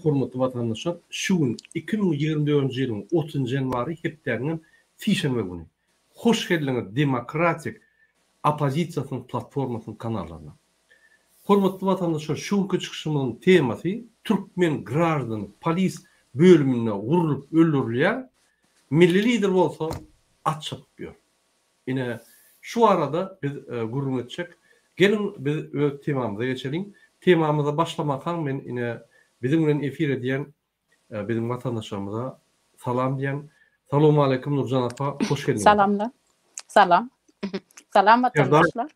hormatly vatandaşlar, şu gün 2024 ýylyň 30 janwary hepdäriň fişenme güni. Hoş geldiňiz demokratik opozisiýasynyň platformasynyň kanallarına. Hormatly vatandaşlar, şu günkü çykyşymyň temasy Türkmen grajdany polis bölümine urulyp öldürilýär. Milli lider bolsa atçyp ýör. Ine şu arada biz gurrun etjek. Gelin biz öz temamyza geçelim. Temamyza başlamakan men ine bizim bilen efir edýän bizim vatandaşlarymyza salam diýen. Salamu aleykum Nurcan apa, hoş geldiniz. Salamlar. Salam. Salam vatandaşlar.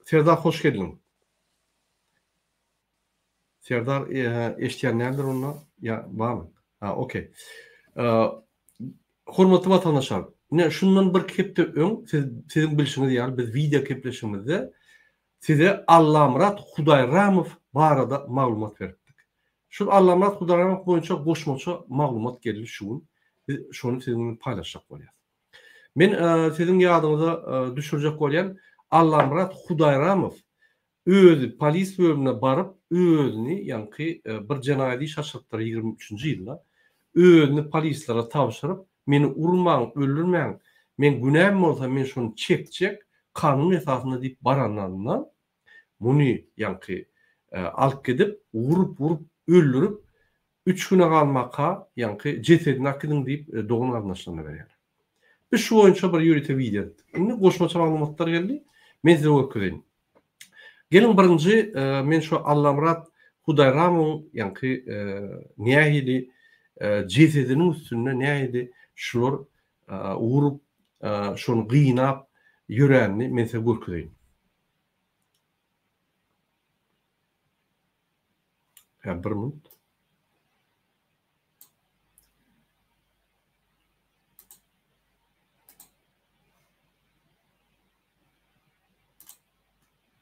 Serdar hoş geldin. Serdar eşitýänlerdir onu? Ya barmy? Ha, okey. Hormatly vatandaşlar, ne şundan bir kepde öň sizin bilişiňiz ýaly biz video kepleşigimizde size Allamrat Hudaýramow barada maglumat berdik. Şu Allamrat Hudaýramow boýunça goşmaça maglumat geldi şu. Biz şonu sizinle paylaşacak bolýar. Men sizin ýadyňyza düşürjek bolýan Allamrat Hudaýramow özü polis bölümine barıp özünü ýanky bir jenaýat iş açypdyr 23-nji ýylda. Özünü polislere tapşyryp meni urmaň, öldürmäň, men günäm bolsa men şonu çekjek, kanun esasyna diýip baranlaryndan muny ýanky alyp gidip urup öldürüp 3 güne galmaka ýanky jesedini akydyn diýip dogun arnaşyna berýär. Biz şu boýunça bir ýürüte video etdik. Indi goşmaça maglumatlar geldi. Men size öküreýin. Gelin birinji men şu Allamrat Hudaýramow ýanky nähili jesediniň üstünde nähili şular urup şonu gynap ýörenini men size görkeýin. Ya bir minut.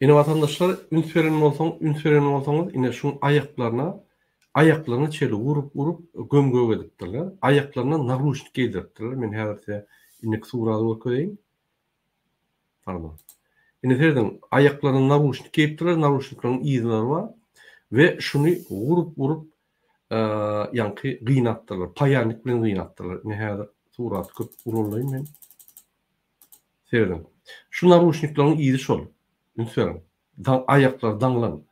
Ine vatandaşlar ünsveren bolsaňyz ine şuň ayaklarına çeli urup gömgög edipdirler. Ayaklarına naruşnik giydiripdirler. Men häzir ine suraty görkeýin. Pardon. Ine terden ayaklarına naruşnik giyipdirler, naruşniklaryň ýyzlary bar we şuny urup ýanky gynapdyrlar. Paýanlyk bilen gynapdyrlar. Ine häzir suraty köp urulaýyn men. Terden. Şu naruşniklaryň ýyzy şol. Ünsveren. Ayaklar danglan.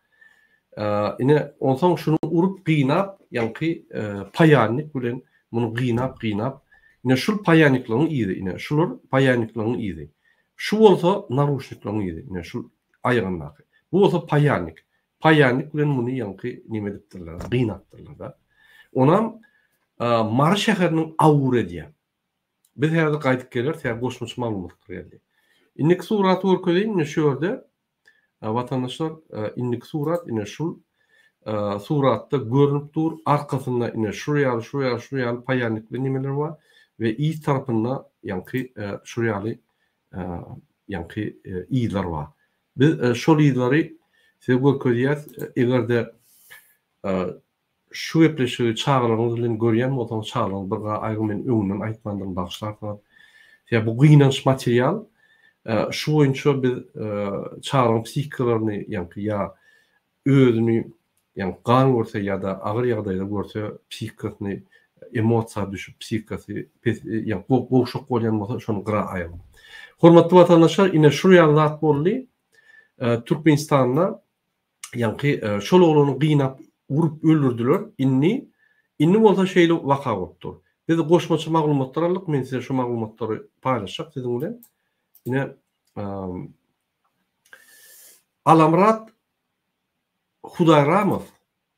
Ine onsoň şunu urup gynap, ýanky paýanlyk bilen muny gynap, ine şul paýanlyklaryň ýyzy, ine şular paýanlyklaryň ýyzy. Şu bolsa naruşniklaryň ýyzy, ine şul aýagyndaky. Bu bolsa paýanlyk. Paýanlyk bilen muny ýanky nime edipdirler, gynapdyrlar da. Onam Mary şäheriniň awur edýär. Biz häzir gaýdyp geler, täze goşmaça maglumatlar geldi. Indiki suraty görkeýin, ine şu ýerde vatandaşlar indiki surat ine şul suratda görünüp dur, arkasında ine şuraya paýanlyk nimeler bar we iç tarapynda ýanky şuryaly ýanky ýylar bar. Biz şol ýylary size görkezýäs, egerde şu epleşigi çağlaryňyz bilen görýän bolsaňyz çağlaryň bir aýgymen öňünden aýtmandan bagşlar bar. Ya bu gynanç material şu boýunça biz çağrıň psihikalaryny ýanky ya özüni ýanky gan görse ýa-da agyr ýagdaýda görse psihikasyny emosiýa düşüp psihikasy ýanky boşluk bolýan bolsa şonu gyra aýyr. Hormatly vatandaşlar, ine şu ýalat boldy. Türkmenistanda ýanky şol oglany gynap urup öldürdiler. Inni bolsa şeýle waka bolupdyr. Biz goşmaça maglumatlar alyp men size şu maglumatlary paýlaşjak sizin bilen. Yine Allamrat Hudaýramow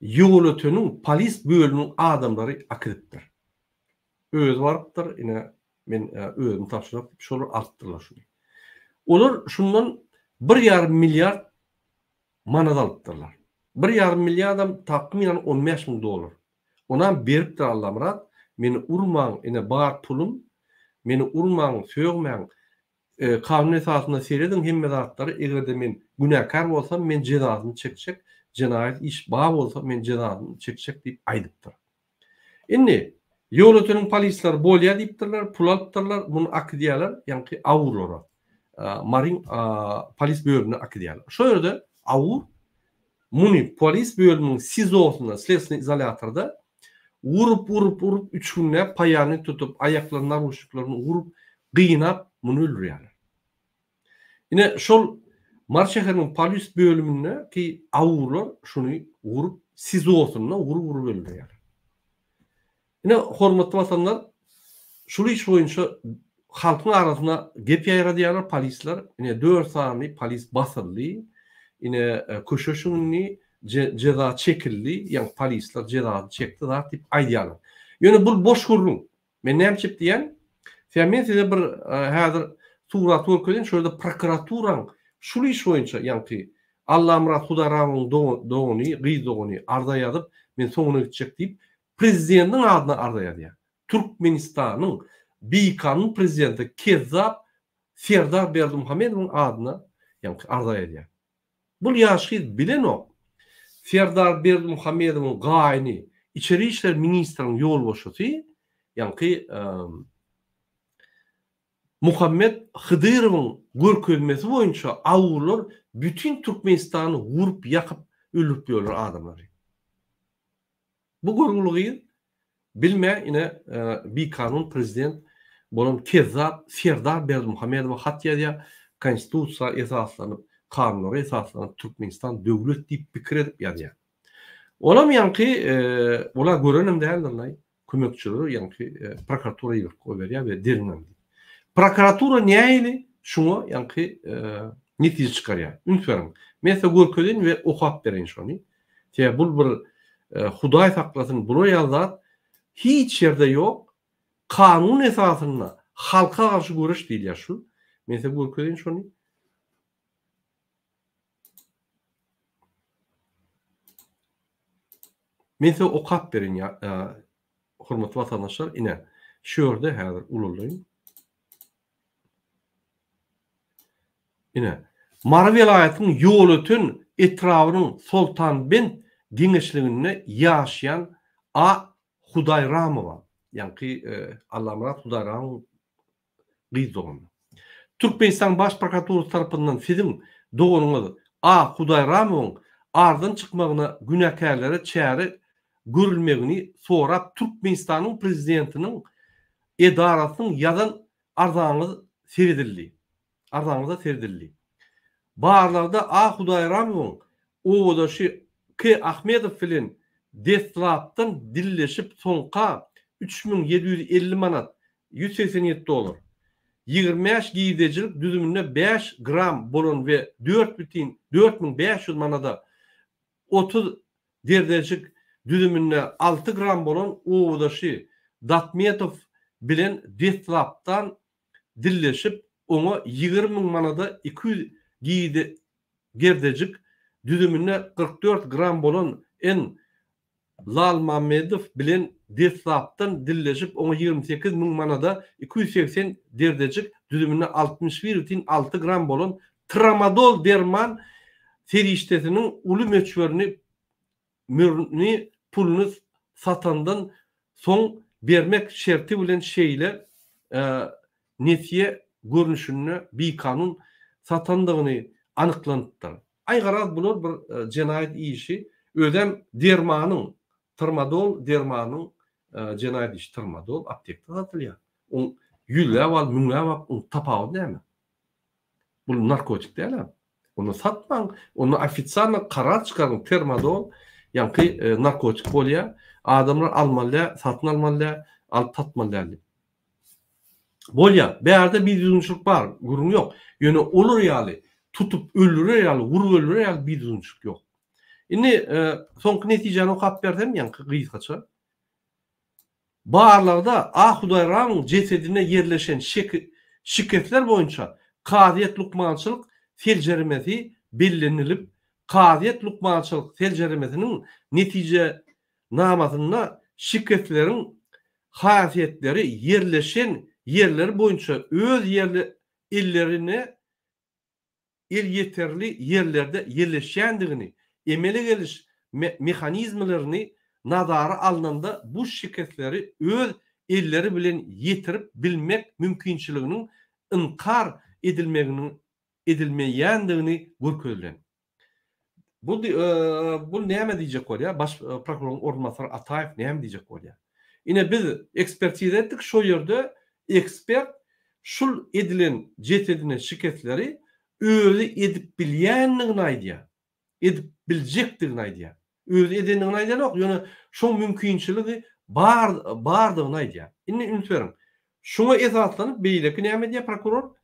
ýöwletiniň polis bölüminiň adamlary akydypdyr. Öz barypdyr, ine men özüm tapşyryp şolar artdyrlar şunu. Olar şundan 1,5 milyar manat alypdyrlar. 1,5 milyar adam takminan $15,000. Ona beripdir Allamrat, meni urmaň, ine bar pulum, meni urmaň, söýmäň, kanun esasyna seredin hemme zatlary egerde men günäkar bolsam men jezasyny çekjek, jenaýat iş bar bolsa men jezasyny çekjek diýip aýdypdyr. Indi ýöwletiniň polisler bolýar diýipdirler, pul alypdyrlar, muny akydýarlar, ýanky awurlara. Marin polis bölümine akydýarlar. Şo ýerde awur muni polis bölümünün SIZO'sunda, Следственный izolatorda vurup 3 günle payağını tutup ayaklarına naruşluklarını vurup kıynap bunu öldürüyorlar. Yine şol Marşehir'in polis bölümünde ki avurlar şunu vurup SIZO'sunda vurup öldürüyorlar. Yine hormatly vatandaşlar şu iş boyunca halkın arasında gep yayradılar polisler. Yine 4 sanlı polis basıldı. Yine köşeşünni ceza çekildi. Yani polisler ceza çekti da tip aydiyalar. Yani bu boş kurulun. Men näme çip diyen? Sen size bir hazır surat örköden şöyle prokuraturan şu iş boyunca yani Allah Murat Hudaram'ın doğunu, gıydığını arda yazıp men sonuna gidecek deyip prezidentin adına arda yazıyor. Türkmenistan'ın Bikan'ın prezidenti Kezzap Serdar Berdimuhamedov'un adına yani arda yazıyor. Bu yaşlı bilen o. Serdar Berdimuhamedov'un gayni İçeri İşler Ministrinin yol boşutu yani Muhammed Hıdırov'un görkezmesi boyunca avurlar bütün Türkmenistan'ı vurup yakıp öldürüp diyorlar adamları. Bu görgülüğü bilme yine bir kanun prezident bunun Kezzap Serdar Berdimuhamedov'a hat yazıyor. Konstitusiya esaslanıp kanunlara esaslanıp Türkmenistan devlet deyip fikir edip yazıyor. Olam yankı ola görenim değerlerle kömekçileri yankı prokuraturayı veriyor ve derinden. Prokuratura neyli? Şunu yankı netice çıkarıyor. Ünferin. Mesela görkeden ve okap verin şunu. Yani bu bir Huday saklasın bunu yazar. Hiç yerde yok. Kanun esasında halka karşı görüş değil ya şu. Mesela görkeden şunu. Mesela okap verin ya hürmetli vatandaşlar yine şöyle hazır ululuyum. Yine Mara vilayetinin yolutun etrafının Sultan bin genişliğine yaşayan A. Hudayramova. Yani Allah Murat Hudayramov gıydığını. Türkmenistan Baş Prokuraturası tarafından sizin doğunun A. Hudayramov'un ardın çıkmağına günahkarlara çare görülmegini sorap Türkmenistan'ın prezidentinin edarasının yazan arzağınız seridildi. Arzağınıza seridildi. Bağırlarda A. Hudayramov'un oğudaşı K. Ahmedov filin deslaptan dilleşip sonqa 3750 manat 187 dolar 25 giydecilik düzümüne 5 gram bolon ve 4500 manada 30 derdecik düzümüne 6 gram bolon oğudaşı Datmetov bilen deslaptan dilleşip ona 20 manada 200 giydi gerdecik düzümüne 44 gram bolon en Lal Mamedov bilen deslaptan dilleşip ona 28 manada 280 derdecik düzümüne 61,6 gram bolon tramadol derman seriştesinin ulu meçhörünü pulunu satandan son vermek şerti bilen şeyle netiye görünüşünü bir kanun satandığını anıklandılar. Aygaraz bular bir cinayet işi. Ödem dermanın, tramadol dermanın cinayet işi tramadol aptekte satılıyor. On yülle var, münle var, on tapağı değil mi? Bu narkotik değil mi? Onu satman, onu afitsanla karar çıkarın tramadol, yani narkotik oluyor. Adamlar almalı, satın almalı, alıp tatmalı. Bolya, bir yerde bir düzünçlük var, gurum yok. Yani olur yani, tutup öldürür yani, vurur öldürür yani bir düzünçlük yok. Şimdi son neticeni okap verdim yani kıyız kaça. Bağırlarda A. Hudayram'ın cesedine yerleşen şikayetler boyunca kadiyet lukmançılık sel cerimesi belirlenilip kadiyet lukmançılık sel cerimesinin netice namasında şikayetlerin hasiyetleri yerleşen yerleri boyunca öz illerine il yeterli yerlerde yerleşendiğini emele geliş mekanizmalarını nazara alınanda bu şirketleri öz illeri bilen yetirip bilmek mümkünçülüğünün inkar edilmeyendiğini görközlen. Bu näme diýjek bolýar? Baş prokurorun ornunbaşary Ataev näme diýjek bolýar? Ine biz ekspertiza etdik, şo ýerde ekspert şul edilen jetedine şiketleri özü edip bilýänligini aýdýar. Edip biljekdigini aýdýar. Özü edenligini aýdýar ok, ýöne şo mümkinçiligi bardygyny aýdýar. Indi ünsüň. Şoňa esaslanyp beýleki näme diýär prokuror?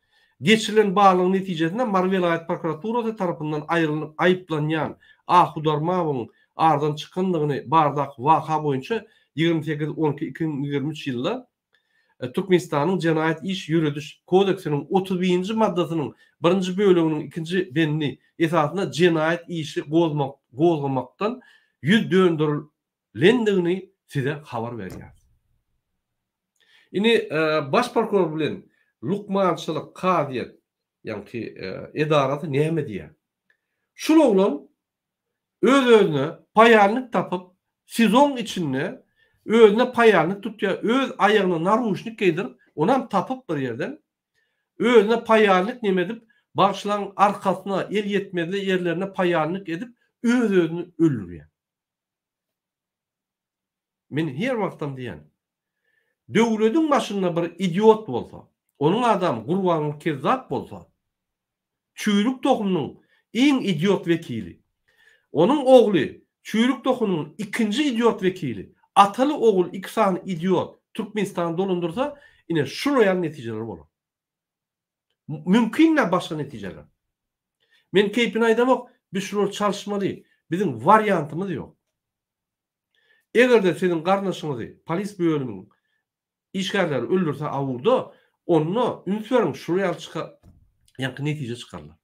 Geçirilen bağlılık netijesinde Mar vilayet prokuraturası tarafından ayrılıp ayıplanyan Ahudarmawın ardan çıkınlığını bardak vaka boyunca 28-12-2023 yılda Türkmenistan'ın Cinayet İş Yürütüş Kodeksinin 31. maddasının 1. bölümünün 2. benini esasında cinayet işi gozlamaktan yüz döndürülendiğini size haber verýär. Ini baş prokuror bilen lukmançylyk kadyet ýa-ni edarasy näme diýär? Şul oglan öz-özüne paýarlyk tapyp sezon içinde özüne paýarlyk tutýar, öz aýagyna naruşnik giydirip, onam tapyp bir ýerden özüne paýarlyk näme edip, başlaryň arkasyna el ýetmezli ýerlerine paýarlyk edip öz-özüni öldürýär. Men her wagtam diýen, döwletiň başynda bir idiot bolsa, onun adam gurbanyň kezzap bolsa, çüýrük tohumynyň iň idiot vekili, onun ogly çüýrük tohumynyň ikinji idiot vekili, ataly ogul iki sany idiot Türkmenistan dolundursa, ine şu roýan netijeler bolar. Mümkinle başka netijeler. Men keýpini aýdamok, biz şular çalışmaly. Bizim variantymyz ýok. Egerde senin garnaşyňyzy polis bölüminiň işgärleri öldürse awurda, onu ünsüň şuraya çıkar, ýa-ni netije çıkarlar.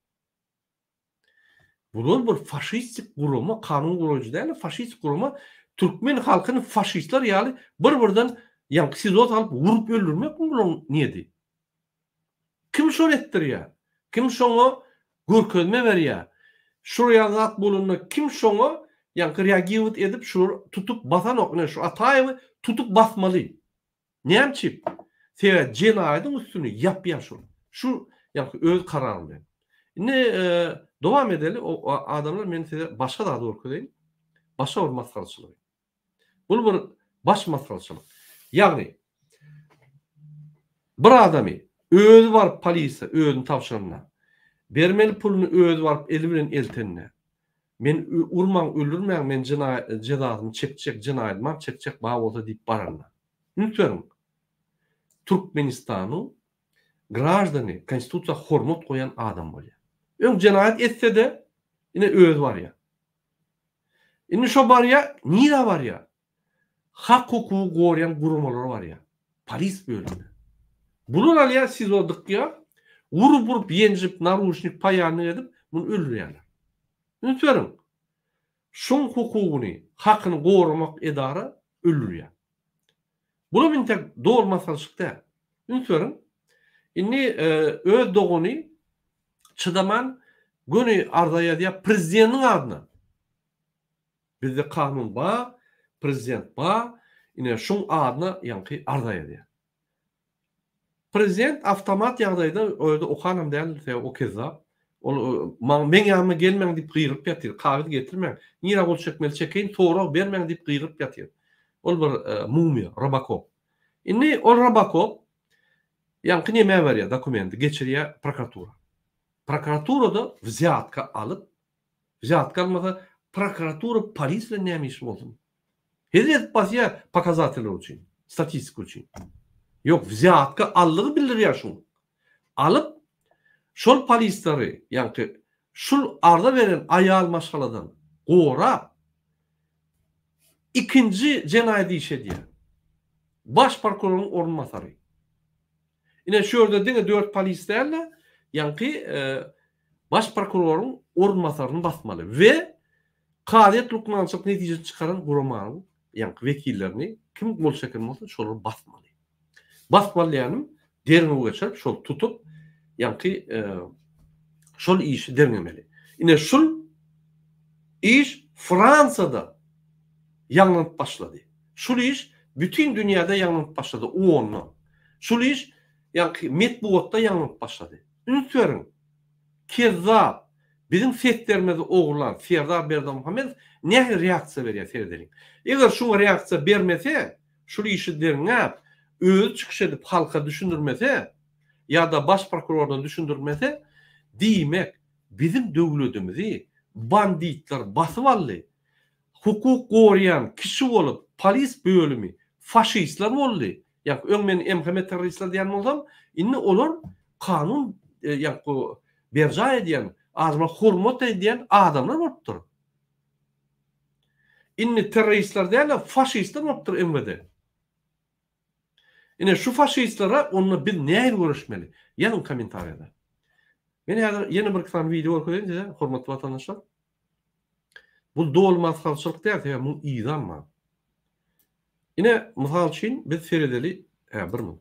Bu bir faşistik gurumy, kanun gurucu değil, faşist gurumy, Türkmen halkyny faşistler ýaly bir-birden ýa-ni sizot alıp vurup öldürmek bu niýeti? Kim şol etdirýär? Kim şoňa görkezme berýär? Şuraya zat bolunma kim şoňa ýa-ni reagiwet edip şur tutup basan okna şu Ataýewy tutup basmaly. Näçip? Seýle jenaýatyň üstüne ýapýar şol. Şu ýa-ni öz karary bilen. Indi dowam edeli o adamlar men size başga da görkezeyim. Başga bir masalaçylyk. Bu bir baş masalaçylyk. Ýagny bir adamy özü var polise, özüni tapşyrmagyna. Bermeli pulunu özü varıp eli bilen eltenine. Men urmaň öldürmäň, men jenazasyny çekjek, jenaýatymam çekjek ba bolsa diýip baranlar. Ünsüň. Türkmenistanyň grajdany konstitusiýa hormat goýan adam bolýar. Öň jenaýat etse de ine öz var ya. Indi şo bar ya, nira var ya. Hak hukuky gorýan gurumlar var ya. Polis bölümi. Bular alýar siz olduk ya. Vurup ýenjip naruşnik paýany edip bunu öldürýärler. Ünsüň. Şoň hukugyny, hakyny gorumak edara öldürýär. Bunu min tek doğru masalşykda. Ünsüň. Indi öz dogony çıdaman göni ardaýa diýip prezidentiň adyna. Bizde kanun ba, prezident ba, ine şoň adyna ýa-ni ardaýa diýip. Prezident avtomat ýagdaýda öýde okanam däl, o kezzap. Men ýanyma gelmeň diýip gyryp ýatyr, kagyd getirmeň. Nira bol çekmeli çekeýin, toğra bermeň diýip gyryp ýatyr. Ol bir mumya, Robakov. Indi ol Robakov ýa-ni näme berýär dokumenti geçirýär prokuratura. Prokuraturada взятка alıp, взятка almasa prokuratura polisle näme iş bolsun? Hezet basýar pokazateller üçin, statistika üçin. Yok, взятка allygy bildirýär şunu. Alıp şol polisleri, ýa-ni şul arda beren aýal maşgaladan gorap ikinji jenaýat işedýär. Baş prokurorun ornunbaşary. Ine şu ýerde diňe 4 polis däl, ýa-ni baş prokurorun ornunbaşaryny basmaly we kadyet lukmançylyk netije çıkaran gurumanyň, ýa-ni vekillerini kim bolsa kim bolsa şolary basmaly. Basmaly ýanym derine geçip şol tutup ýa-ni şol işi dernemeli. Ine şol iş Fransada ýanlanyp başlady. Şol iş bütün dünýäde ýanlanyp başlady. Onu. Şol iş ýa-ni metbuatda ýanlanyp başlady. Ünsüň kezzap, bizim setlerimizi oğurlan Serdar Berdimuhamedov näme reaksiýa berýär seyredelim. Eger şuňa reaksiýa bermese, şu işi derňäp, öz çykyş edip halka düşündirmese, ýa-da baş prokurordan düşündirmese, diýmek bizim döwletimizi banditler basyp aldy. Hukuk goýan kişi bolup, polis bölümi faşistler boldy. Ýa öňmen emhemet terroristler diýen bolsam, inni olar kanun ýa berja edýän, azma hormat edýän adamlar bolupdyr. Inni terroristler diýenler faşistler bolupdyr emede. Ine şu faşistlere onunla bir näme görüşmeli? Ýazın kommentariýada. Men häzir ýene bir kısa video görýän, hormatly watandaşlar. Bu dolmasçylyk diýär, bu ýyzanma. Ine mysal üçin biz seredeli, bir minut.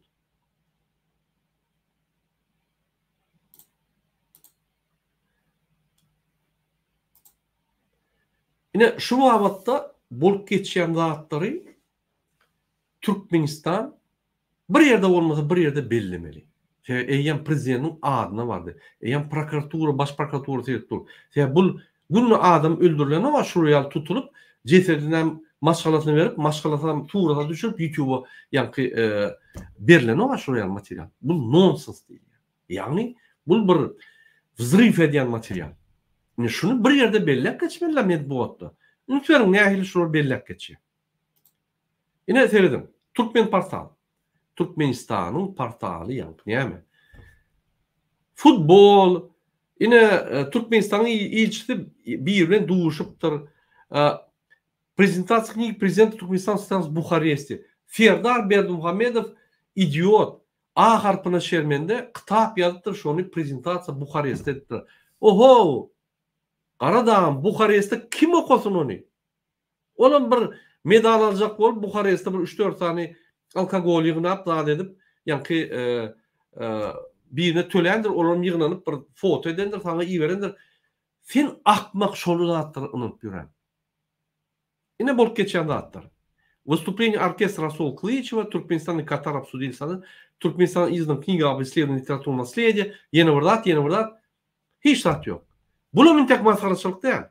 Ine şu wagtda bolup geçýän zatlary Türkmenistan bir ýerde bolmasa bir ýerde bellemeli. Eýen prezidentiň adyna bardy. Eýen prokuratura, baş prokuratura direktor. Bu günni adam öldürilen ama şuraya tutulup cesedine maşgalasyny berip, maşgalasyny tuğrada düşürüp YouTube'a berilen ama şuraya material. Bu nonsens diýil. Yani bu bir vzryf edýän material. Şunu bir ýerde bellek geçmeliler medbuatda. Ünsörün nähili şunu bellek geçýär. Ine seyredim. Türkmen portal. Türkmenistan'ın portalı näme? Futbol, ine Türkmenistan'ın ilçisi birbirine duşupdyr. Prezentasiýa prezident Türkmenistan Stans Buharesti. Serdar Berdimuhamedov idiot. A harpyna şermende kitap ýazypdyr, şonu prezentasiýa Buharesti etdir. Oho! Garadam Buharesti kim okusun onu? Olam bir medal alacak bolup Buharesti bir 3-4 tane alkogol ýygnap da edip, ýa-ni birine tölendir, olam ýygnanyp bir foto edendir, sana iýerendir. Sen akmak şolu zatlar unup ýören. Ine bolup geçýän zatlar. Выступление оркестра Расул Клычева, Türkmenistan'ın Katar обсудили, Türkmenistan iznin kniga об исследовании литературного наследия, ýene bir zat, hiç zat ýok. Bu men tek masgaraçylyk diýär.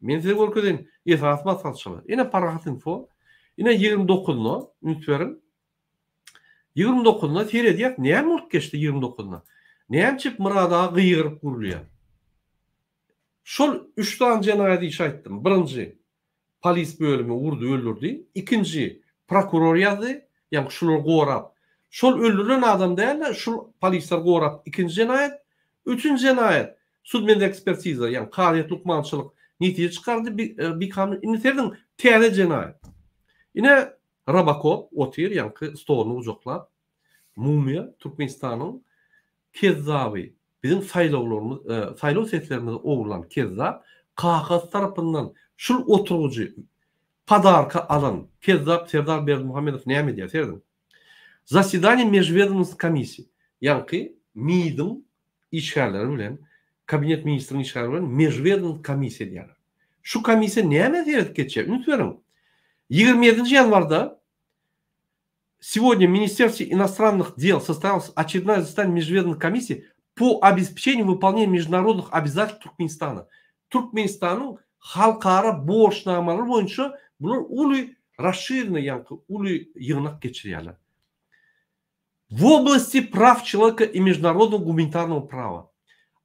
Men size görkezin, esas masgaraçylyk. Ine Parahat Info, ine 29-na, ünsüberim. 29-na seredýär, näme bolup geçdi 29-na? Näme Murada gyýgyryp gurulýar? Şol 3 tane jenaýat iş aýtdym. Birinji polis bölümi urdu, öldürdü. İkinci prokuror ýazdy, ýa-ni şular gorap. Şol öldürülen adam däl, şol polisler gorap. İkinji jenaýat, üçüncü jenaýat sudmende ekspertiza, ýa-ni Karyat Lukmançylyk netije çykardy, bir kanun iniserdiň täze jenaýat. Ine Rabakov otyr, ýa-ni stoluny ujaklap, mumya Türkmenistanyň kezzaby, bizim saýlawlarymyz, saýlaw setlerimizi oğurlan kezzap, Kağız tarapyndan şul oturucu подарка alan kezzap Serdar Berdimuhamedov näme diýär serdim? Zasidание межведомственной комиссии. Ýa-ni MİD'in işgärleri bilen, kabinet ministriniň işgärleri bilen межведомственная комиссия diýär. Şu komissiya näme diýip geçýär? Ünsüberim. 27 январда сегодня в Министерстве иностранных дел состоялось очередное заседание межведомственной комиссии по обеспечению выполнения международных обязательств Туркменистана. Türkmenistan'ın halkara borçnamaları boyunca bunlar uly расширенный, ýa-ni uly ýygnak geçirýärler. В области прав человека и международного гуманитарного права.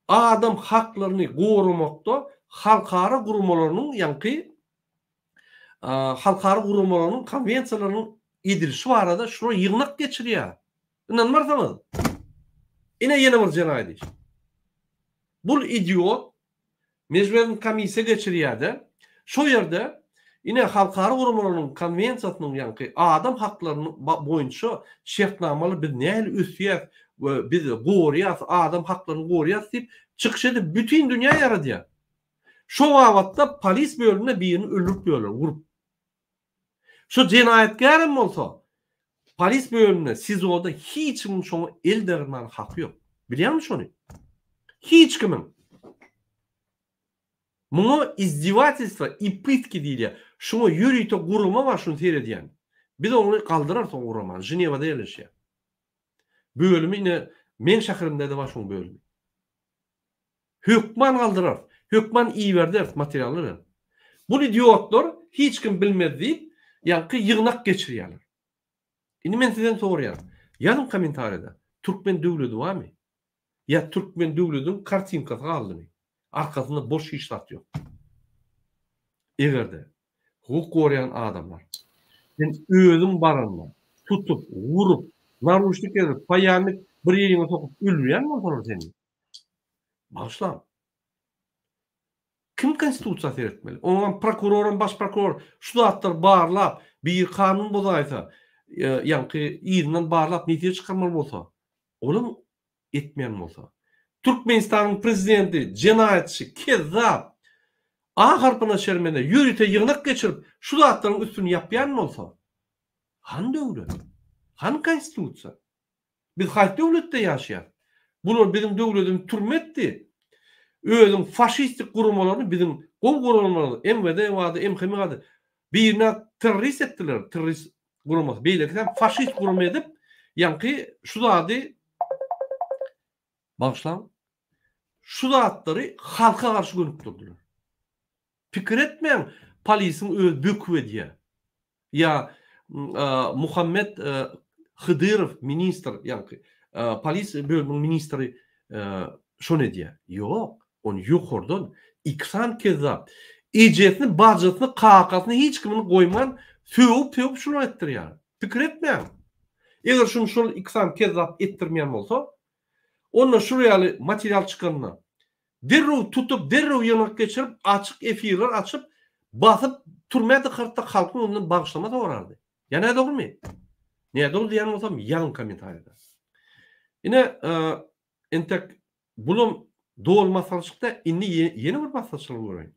Adam haklaryny gorumakda halkara gurumalarynyň, ýa-ni halkara gurumalarynyň konwensiýalarynyň edilişi barada şunu ýygnak geçirýär. Inanmarsyňyz. Ine ýene bir jenaýat iş. Bu idiot Mecburiyetin komissiya geçirýärdi. Şo ýerde ine halkara gurumlarynyň konwensiýasynyň, ýa-ni adam haklaryny boýunça şertnamaly bir näle üsýär, biz gorýas, adam haklaryny gorýas diýip çykyş edip bütün dünýä ýaradýar. Şo wagtda polis bölümine birini öldürüp ýöler, gurup. Şo jenaýatgärem bolsa, polis bölümine SIZO'da hiç kimin şoňa el derman haky ýok. Bilýärmi şonu? Hiç kimin. Muňa izdivательство и pытки diýilýär. Şoňa ýürüýte guruma var şunu seredýän. Biz onu kaldırar soň guruma. Jenewada ýerleşýär. Bölümi ine men şäherimde de var şoň bölümi. Hökman kaldırar. Hökman iyi verdi materyalları. Bu idiotlar hiç kim bilmez deyip yankı yığınak geçiriyorlar. Ini men sizden soruyorum. Yazın komentarida. Türkmen devleti var mı? Ya Türkmen devletinin kartinkası kaldı mı? Arkasında boş işlat yok. Egerde hukuk koruyan adamlar sen özün baranla tutup, vurup, naruşluk edip, payanlık bir yerine sokup ülüyen mi olur seni? Başlam. Kim konstitusiya seyretmeli? Ondan prokurorun, baş prokuror şu zatlar bağırlap, bir kanun bozaysa, yankı iyilinden bağırlap netice çıkarmalı bolsa, oğlum etmeyen bolsa. Türkmenistan'ın prezidenti, cinayetçi, kezzap, A harpına şermene yürüte yığınak geçirip şu zatların üstünü yapmayan mı olsa? Han devlet? Han konstitusiya? Biz halk devlette yaşayan. Bunlar bizim devletin türmetdi. Özün faşistik kurumlarını bizim kol kurumlarını MVD vardı, MKM vardı. Birine terörist ettiler. Terörist kurumu. Beylerken faşist kurumu edip yankı şu zatı başlam şu zatları halka karşı gönüp durdular. Fikir etmeyen polisin öz büküve diye. Ya Muhammed Hıdırov minister yankı polis bölümünün ministeri şöyle diye. Yok. Onu yukarıdan iksan kezzap. İcetini, budgetini, kakasını hiç kimini koyman tövüp şunu ettir yani. Fikir etmeyen. Eğer şunu iksan kezzap ettirmeyen olsa onunla şuraya materyal çıkanına derru tutup derru yanık geçirip açık efirler açıp basıp turmada kartta halkın ondan bağışlama da varardı. Ya ne doğru mu? Ne doğru diyen olsam yan komentarda. Yine entek bulum doğal masalçıkta yeni bir masalçılık göreyim.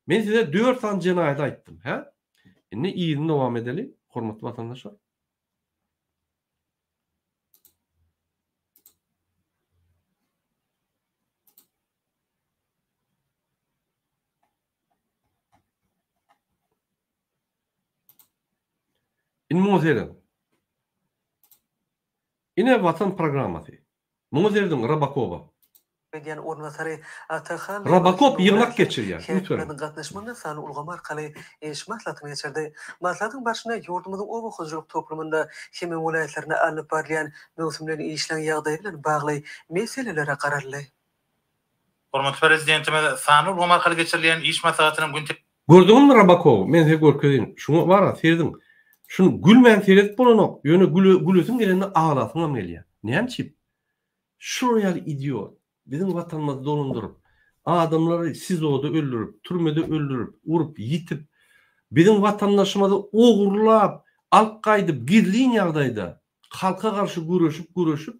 Ben size 4 tane cinayet ayttım. He? Şimdi iyi devam edelim. Hormatly vatandaşlar. Yine vatan programması. Muzer'den Rabakova. Rabakov yığınak geçiriyor. Lütfen. Gatnaşmanda sany ulgamar kale eşmatlatma geçirdi. Matlatın başına yurdumuzun oba huzurluk toplumunda hemen vilayetlerine alınıp barlayan mevsimlerin işlen yağdayı bilen bağlay meselelere kararlı. Hormatly prezidentimiz sany ulgamar kale geçirilen iş maslahatynyň gün Gördüňiz mi Rabakov? Men size görkezdim. Şunu var ha, seyredin. Şunu gülmen seyredip bolanok. Yöne gülüsün geleni ağlasın ameliya. Näçip? Şuraya idiot. Bizim vatanımızı dolundurup, adamları sizoda öldürüp, türmede öldürüp, vurup, yitip, bizim vatandaşımızı oğurlap, alt kaydıp, girliğin yağdaydı. Halka karşı güreşip,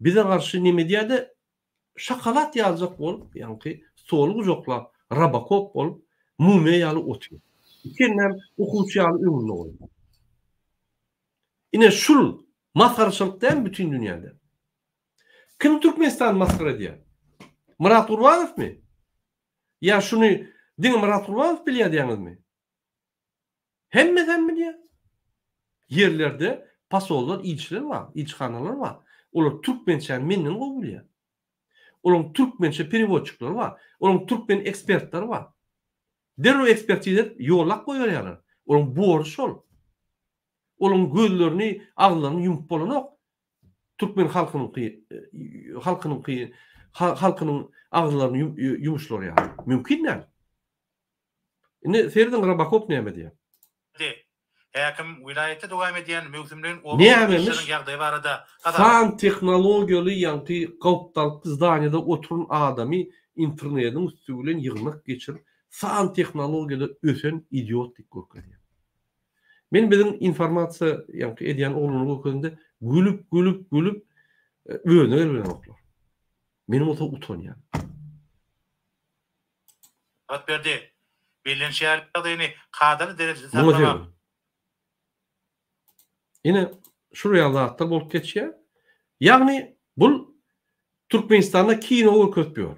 bize karşı ne medyada şakalat yazacak olup, yani solu uzoklap, Rabakov olup, mume yalı otuyor. İkenler okuvçu yalı ömürlü oluyor. Yine şul, maskarçılıktan bütün dünyada. Kim Türkmenistan maskara diye? Murat Urbanov mi? Ya şunu din Murat Urbanov biliyor diyorsunuz mu? Hemmeden mi diye? Yerlerde pasollar, ilçiler var, ilçhanalar var. Onlar Türkmençen menin o biliyor. Onlar Türkmençe perivodçuklar var. Onlar Türkmen ekspertler var. Derro ekspertizer yollak koyuyorlar. Onlar boğruş ol. Onlar gözlerini, ağlarını yumup bolanok. Türkmen halkının ağızlarını yumuşlar yani. Mümkün değil. Ne seyredin Rabakov ne diye? Häkim vilayette dowam edýän mewsimlerin Nämemiş? ýagdaýy barada Fan teknologiýaly ýa-ni gawpdalyk zdanyada oturun adamy internetiň üstünden ýygnak geçirip fan teknologiýaly ösen idiot dik görkezýär. Men bizim informasiýa ýa-ni edýän ogluny görkezinde gülüp öňe oklar. Menim ota utanýar. Rat berdi. Bilinçli ýagdaýyny kadar derejede saklamak. Yine şuraya da bolup geçýär. Yani bu Türkmenistan'da kino görkezýär.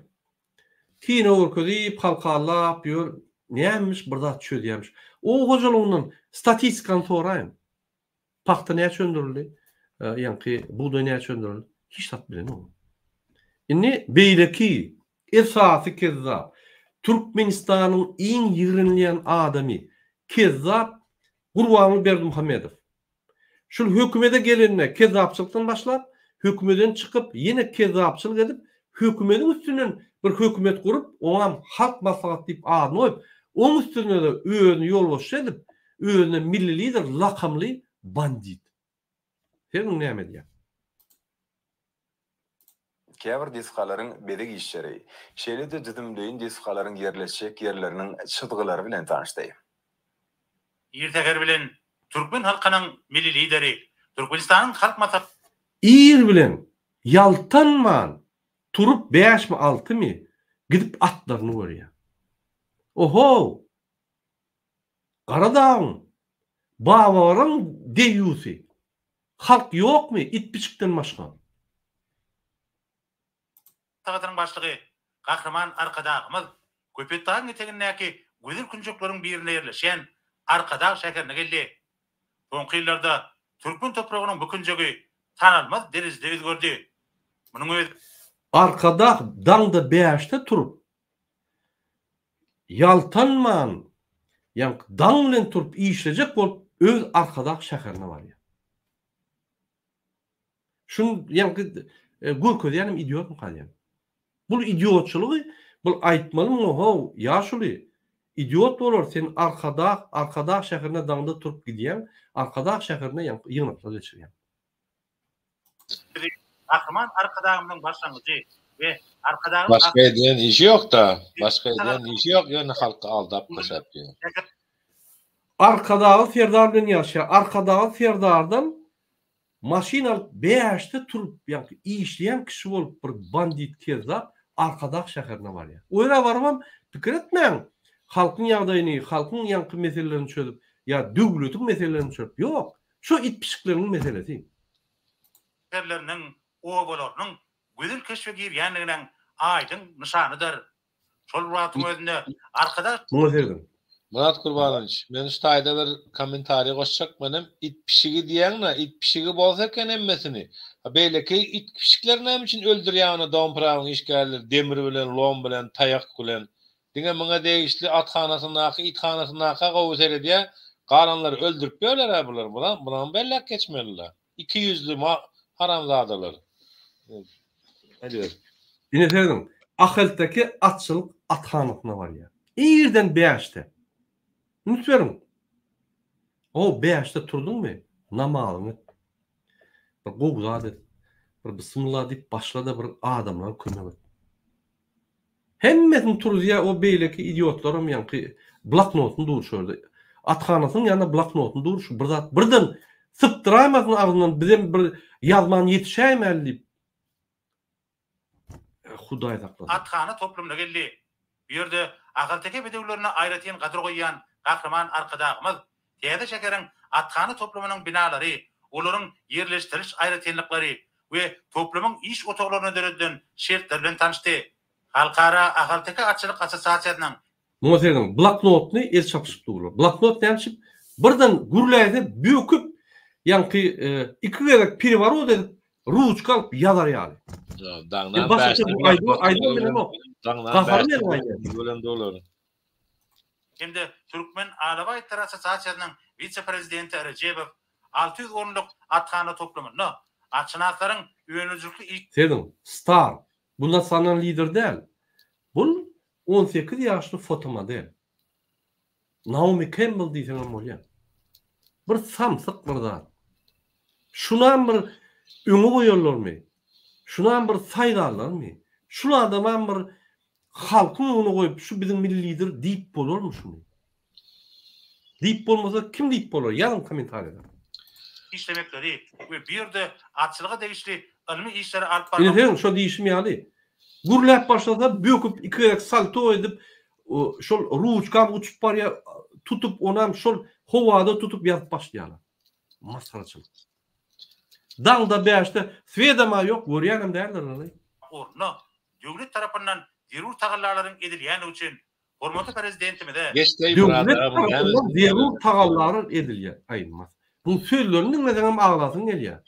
Kino görkezip halkalap ýör. Nämiş burada çödýärmiş. O hojalygynyň statistikany soraýyn. Paxta näçe çöndürildi? Yani buğday näçe çöndürildi? Hiç tat bilen o. Inni beýleki esasy kezzap. Türkmenistan'ın en yığınlayan adamı Kezzap Gurbanly Berdimuhamedov. Şul hökümete gelenine kezzapçılıktan başlap, hökümeden çıkıp yine kezzapçılık edip, hökümetin üstünden bir hökümet kurup, oňam halk maslahat diýip adyny goýup, oň üstüne de özüni ýolbaşçy edip, özüne milli lider lakamly bandit. Sen näme diýär? Käbir diskalaryň bedek işleri, şeýle-de düdümleýin diskalaryň yerleşjek yerleriniň çytgylary bilen tanışdy. Ýerteger bilen Türkmen halkynyň milli lideri, Türkmenistanyň halk maslahat İr bilen yaltanman turup 5 mi 6 mi gidip atlaryny görýär. Oho! Garadağın, babaryň deýýüsi. Halk ýokmy it biçikden başga? Tagatynyň başlygy Gahraman Arkadagymyz Köpetdağ etegindäki güzel künjükleriň birine ýerleşen Arkadağ şäherine geldi. Soňky ýyllarda Türkmen topragynyň bu künjügi tanalmaz derizde özgördi. Munyň öz Arkada daňda 5'te turup yaltanman ýa daň bilen turup işlejek bolup öz Arkadağ şäherine barýar. Şun ýa görkezýän ýanym idiotmy kalýan. Bu idiotçylygy, bu aýtmaly oho, ýaşuly. İdiot bolar sen Arkadağ şäherine daňda turup gidýän, Arkadağ şäherine ýyňyp geçirýän. Gahraman Arkadagymyň başlangyjy we Arkadagym Başka eden işi yok da. Başka eden işi yok. Yani halkı aldap köşep diyor. Arkadağı Ferdar bilen ýaşa, arkadağı Ferdardan maşinal 5'te turup ýa-ni işleýän kişi bolup bir bandit kezzap Arkadağ şäherine barýar. Oýra barmam, pikir etmeň. Halkyň ýagdaýyny, halkyň ýanky meselelerini çözüp, ýa döwletiň meselelerini çözüp, ýok. Şu itpişikleriniň meselesi. şäherleriniň, obalarynyň güzel keşfe girýänliginiň aýdyn nyşanydyr. Şol wagtyň özünde Arkadağ Muňa serdim. Murat Gurbanoviç, men şu taýda bir kommentariýa goşjak menem it pişigi diýäňne, it pişigi bolsa eken emmesini. Beýleki it pişikler näme üçin öldürýärni domprawyň işgärleri demir bilen, lom bilen, taýak bilen. Diňe muňa degişli athanasynaky, ithanasynaky gowsar diýe, garanlar öldürüp ýörler bular. Bulan bellek geçmeliler. 200'lü haramzadalar. Hadi. Ine serdim. Ahaltaki atçılık athanasyna barýar. Ýerden 5'te. Unutmaýarym. O 5'te turduňmy? Namalyny. Bir gowzady. Bir bismillah diýip başlady bir adamlar kömek et. Hemmesini turýa o beýleki idiotlaram ýanky bloknotyny durşurdy. Athanasyň ýa-da bloknotyny durşur. Birden sıptıraýmasyn agzyndan bilen bir ýazman ýetişäýmeli diýip. Hudaý saklasyn. Athana toplumuna geldi. Bu ýerde agalteke bedewlerine aýratýan gadyr goýýan Gahraman Arkadagymyz täze şäheriň athana toplumynyň binalary, olaryň ýerleşdiriliş aýratýanlyklary we toplumyň iş otaglaryna dereden şertler bilen tanışdy. Halkara agalteke atçylyk assosiasiýasynyň Muňa serdim. Bloknotny el çapyşyp durlar. Bloknot näçip birden gürläýde büýküp ýanky 2 gerek piri bar o dedip ruçka alyp ýazar ýaly. Dağdan Aýdyn bilen o. Bilen dolar. Şimdi Türkmen Alaba Etler Assosiasiýasynyň vice-prezidenti Recep 600 orunluk athana toplumyny açynaklaryň öňüjükli ilk Serdim. Star. Bundan sanan lider däl. Bu 18 ýaşly fotomodel. Naomi Campbell diýsen bolýar. Bir samsyk bir zat. Şundan bir öňe goýarlarmy? Şundan bir saýdarlarmy? Şulardan bir halkyň öňüne goýup şu bizim milli lider diýip bolarmy şunu? Diýip bolmasa kim diýip bolar? Ýazyn kommentariýa. işlemekleri ve bir ýerde atçylyga degişli ilmi işleri alyp Ine barmak. şo diýişim ýaly. Gürläp başlasa büýküp 2 gerek salto edip şol ruçka uçup barýar tutup onam şol howada tutup ýazyp başlaýarlar. Masaraçylyk. Daňda 5'te swedama ýok, görýänem däldir. Ornu döwlet tarapyndan zerur tagallalaryň edilýäni üçin hormatly prezidentime-de Geçtey Döwlet brada. tarapyndan zerur tagallary edilýär. Aýdymaz. Bu sözlerini näzegem aglasyň gelýär.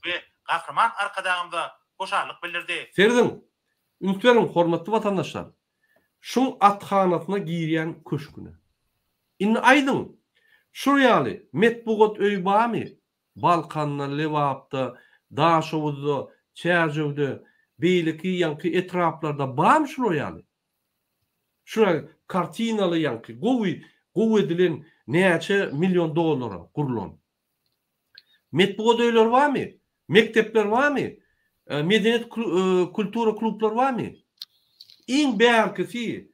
ve Gahraman Arkadagymda hoşarlyk bildirdi. Serdim. Unutmaýaryň hormatly watandaşlar. şun atxanatyna girýän köşküne. Inni aydın. Şuryaly metbugat öý barmy? Balkanna, Lewapda, Daşowda, Çerjewde, beýleki ýanky etraplarda barmy şuryaly? Şuna kartinaly ýanky gowy edilen näçe milyon dollara gurulan. Metbugat öýler barmy? Mektepler barmy? Medeniýet kultura klublar barmy? İň bärkisi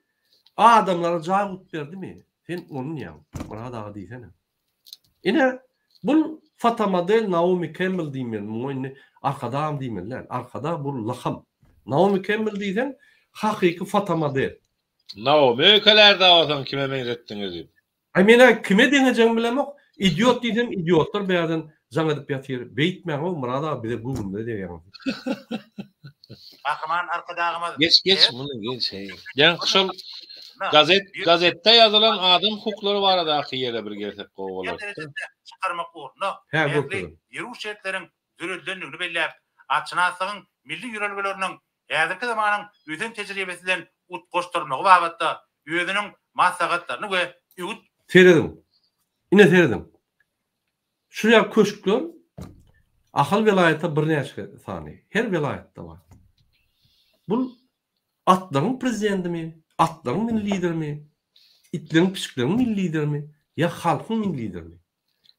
adamlara jawap berdimi? Sen onun ýa, bana da diýsene. Ine bu Fatamodel Naomi Campbell diýmen, moýny arkadam diýmenler. Arkada bu lakam. Naomi Campbell diýsen hakyky Fatamodel. Naomi öýkelerde olsan kime meňzetdiňiz? Ay mena kime deňejem bilemok. Idiot diýsem idiotlar bärden jaň edip ýatyr. Beýtmäň o murada bize Google'da diýýär. Kahraman arkadağımız. Geç bunu geç. Yani şol gazette yazılan adam hukukları var da ýere bir gelsek gowalar. Çıkarmak uğruna. Ýerü şertlerin dürüldenligini belläp, atçynasygyň milli ýörelgeleriniň häzirki zamanyň öýden tejribesinden utgoşdurmagy babatda ýözüniň maslahatlaryny we üýt Seredim. Ine seredim. Şuraya köşkler ahal velayeta bir näçe sany. Her velayetde var. Bu atlaryň prezidentimi, atlaryň min liderimi, itlerin pişiklerin min liderimi, ya halkyň min liderimi?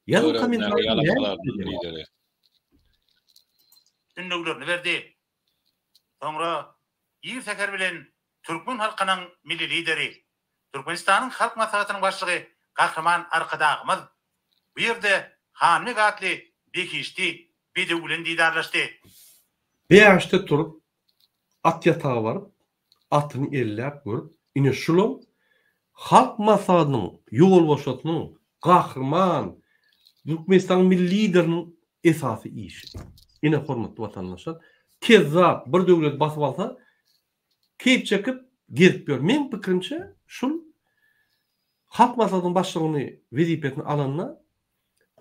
Ya da lideri. Ünnüglerini berdi. Sonra ýyl seker bilen Türkmen halkynyň milli lideri, Türkmenistanyň halk maslahatynyň başlygy Kahraman arkadağımız bu ýerde Hanmy gatly bekişdi, bide bilen diýdarlaşdy. Beýaşda turup at ýatagy baryp, atyny elläp görüp, ine şulum halk maslahatynyň ýol boşatynyň Kahraman Türkmenistanyň milli lideriniň esasy işi. Ine hormatly watandaşlar, kezzap bir döwlet basyp alsa, keyip çekip gerip ber. Men pikirimçe şul halk maslahatynyň başlygyny wezipetini alanna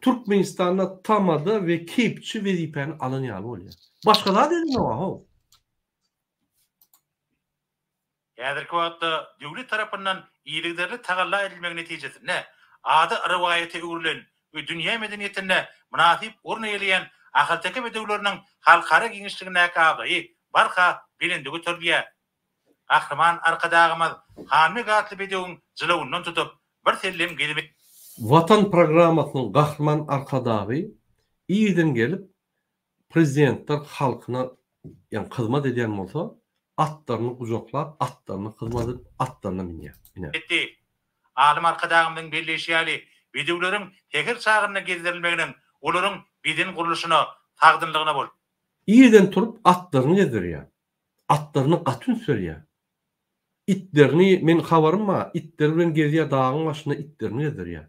Türkmenistanda tamada ve keyipçi wezipeni alan ýaly bolýar. Başga da dedim o. Häzirki wagtda döwlet tarapyndan iýiliklerle tagalla edilmegi netijesinde ady riwayaty öwrilen we dünýä medeniýetinde münasip orna ýelýän ahirteki bedewleriniň halkara giňişligine kabaý barka bilendigi türdiýär. Kahraman arkadağımız Hanmy gatly bedewiň jylawyndan tutup bir sellem gelip Vatan programasynyň Kahraman arkadagy iýiden gelip prezidentler halkyna ýani hyzmat edýän bolsa, atlaryny gujoklap, atlaryny hyzmat edip, atlaryna minýär. Etdi. Alim arkadağımyň belleşýäli bedewleriň teker çagyna gezdirilmeginiň olaryň beden guruluşyna tagdyrlygyna bol. Iýiden turup atlaryny gezdirýär. Atlaryny gatyn sürýär. İtlerini men habarym ma, itler bilen gezýär dağyň başyna itlerini gezdirýär.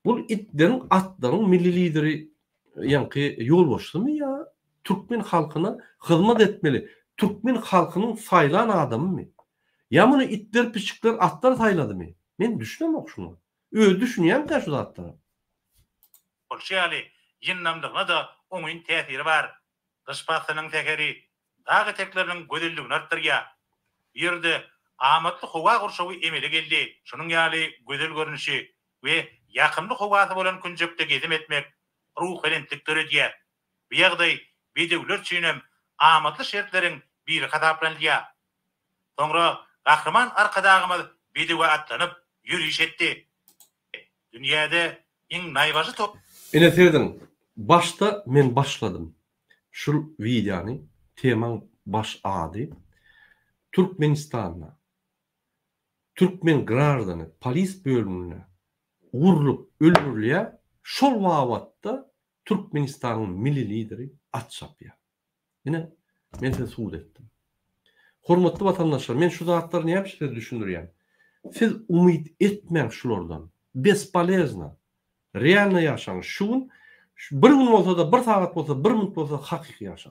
Bu itlerin atlaryň milli lideri ýanky ýol boşlumy ýa Türkmen halkyna hyzmat etmeli. Türkmen halkynyň saýlan adamymy? Ya muny itler, piçikler, atlar saýladymy? Men düşünemok şunu. Öýe düşünýän da şu zatlary. Bolşýaly ýynnamlygyna da oňyň täsiri bar. Dışpasynyň tekeri dagy tekleriniň gözelligini artdyrýar. Ýerde amatly howa gurşawy emele geldi. Şunyň ýaly gözel görnüşi we ýakynly howasy bolan künjekde gezim etmek ruh elentlik töredýär. Bu ýagdaý bedewler üçin amatly şertleriň biri hataplanýar. Soňra Kahraman arkadağymyz bedewe atlanyp ýürüş etdi. Dünýäde iň naýbaşy top. Ine serdim. Başta men başladym. Şul videony temaň baş ady Türkmenistanda Türkmen grardany polis bölümine urulyp öldürilýär. Şol wagtda Türkmenistanyň milli lideri at çapýar. Ine men suud etdim. Hormatly watandaşlar, men şu zatlary näme şeýle düşündirýän? Siz umyt etmäň şulardan. Bespolezna. Realny ýaşaň. Şun bir gün bolsa da, bir saat bolsa, bir minut bolsa hakyky ýaşa.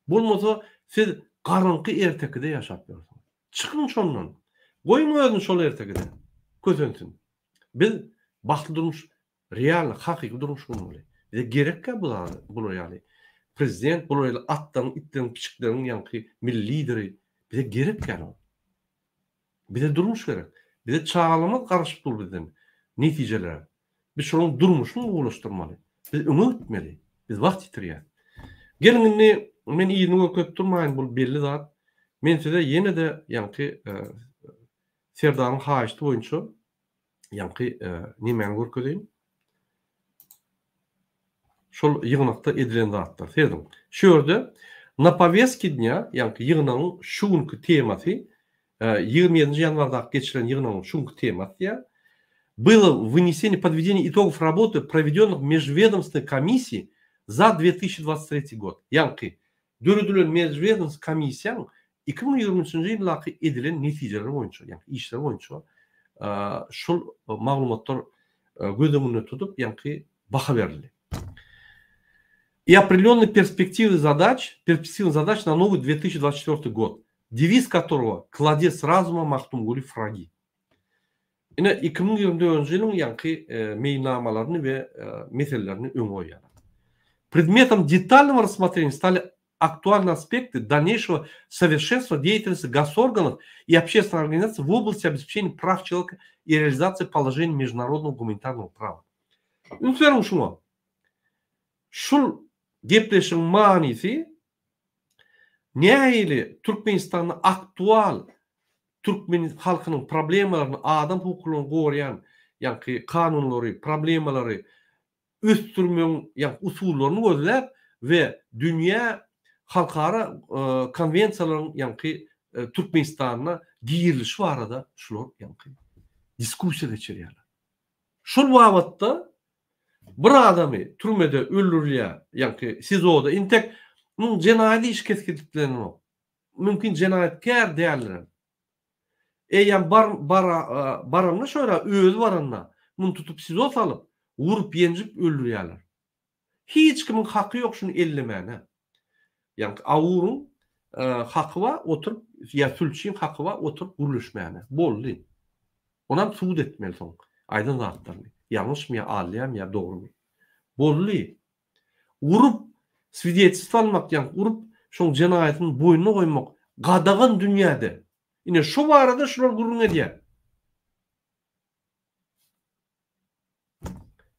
Bolmasa siz garynky ertekide ýaşap ýörsiň. Çykyn şondan. Goýun özüni şol ertekide. Közensin. Biz baxtly durmuş, real, hakyky durmuş bolmaly. Bize gerekkä bular ýaly. Prezident bular atlaryň, itlerin, piçiklerin ýanky milli lideri bize gerekkä. Bize durmuş gerek. Bize çağlama karışıp dur bizden. Neticeler. Biz şunun durmuşunu ulaştırmalı. Biz öňe gitmeli. Biz wagt ýitirýär. Gelin men iyini köp durmayın bu belli zat. Men size yine de ýanky Serdaryň haýyşy boýunça ýanky nimeni görkezýin. Şol ýygnakda edilen zatlar. Serdim. Şu ýerde na повестке dня, ýanky ýygnagyň şuňky temasy 27 январда geçiren ýygnagyň şuňky temasy было вынесение подведение итогов работы, проведенных межведомственной комиссией за 2023 год. Ýanky döredilen межведомственный комиссияň 2023-nji ýylaky edilen netijeleri boýunça, ýani işler boýunça şol maglumatlar gözüňde tutup ýanky baha berildi. И определенные перспективы задач на новый 2024 год, девиз которого «Клади с разума, Махтумгулы фраги». Ine 2024 yılın yankı meynamalarını ve meselelerini ön koyuyor. Предметом детального рассмотрения стали актуальные аспекты дальнейшего совершенства деятельности госорганов и общественных организаций в области обеспечения прав человека и реализации положений международного гуманитарного права. Ünferim şuna. Şul gepleşin manisi nähili Türkmenistan'da aktual Türkmen halkının problemalarını, adam hukuklarını gorayan, yani kanunları, problemaları üstürmenin yani usullerini gözler ve dünya halkara konvensiyaların yani Türkmenistan'na giyiriliş var arada şular yani diskusiya geçiriyorlar. Şol wagtda bir adamı türmede öldürülýär, yani siz oda intek cenaýety iş keskediplerini o. Mümkin cenayetkär däýerler. Eýen baranna şöyle öz baranna bunu tutup siz salıp vurup yenjip öldürýärler. Hiç kimin hakkı yok şunu ellemene. Yani awurun hakkı var oturup ya sülçin hakkı var oturup guruluşmane. Boldy. Onam suud etmeli soň. Aydın zatlarny. Yanlış mı ya alýam ya dogry mı? Boldy. Vurup свидетельство almak yani vurup şoň jenaýatyny boýnuna goýmak gadagan dünýäde. Ine şu barada şular gurrun edýär.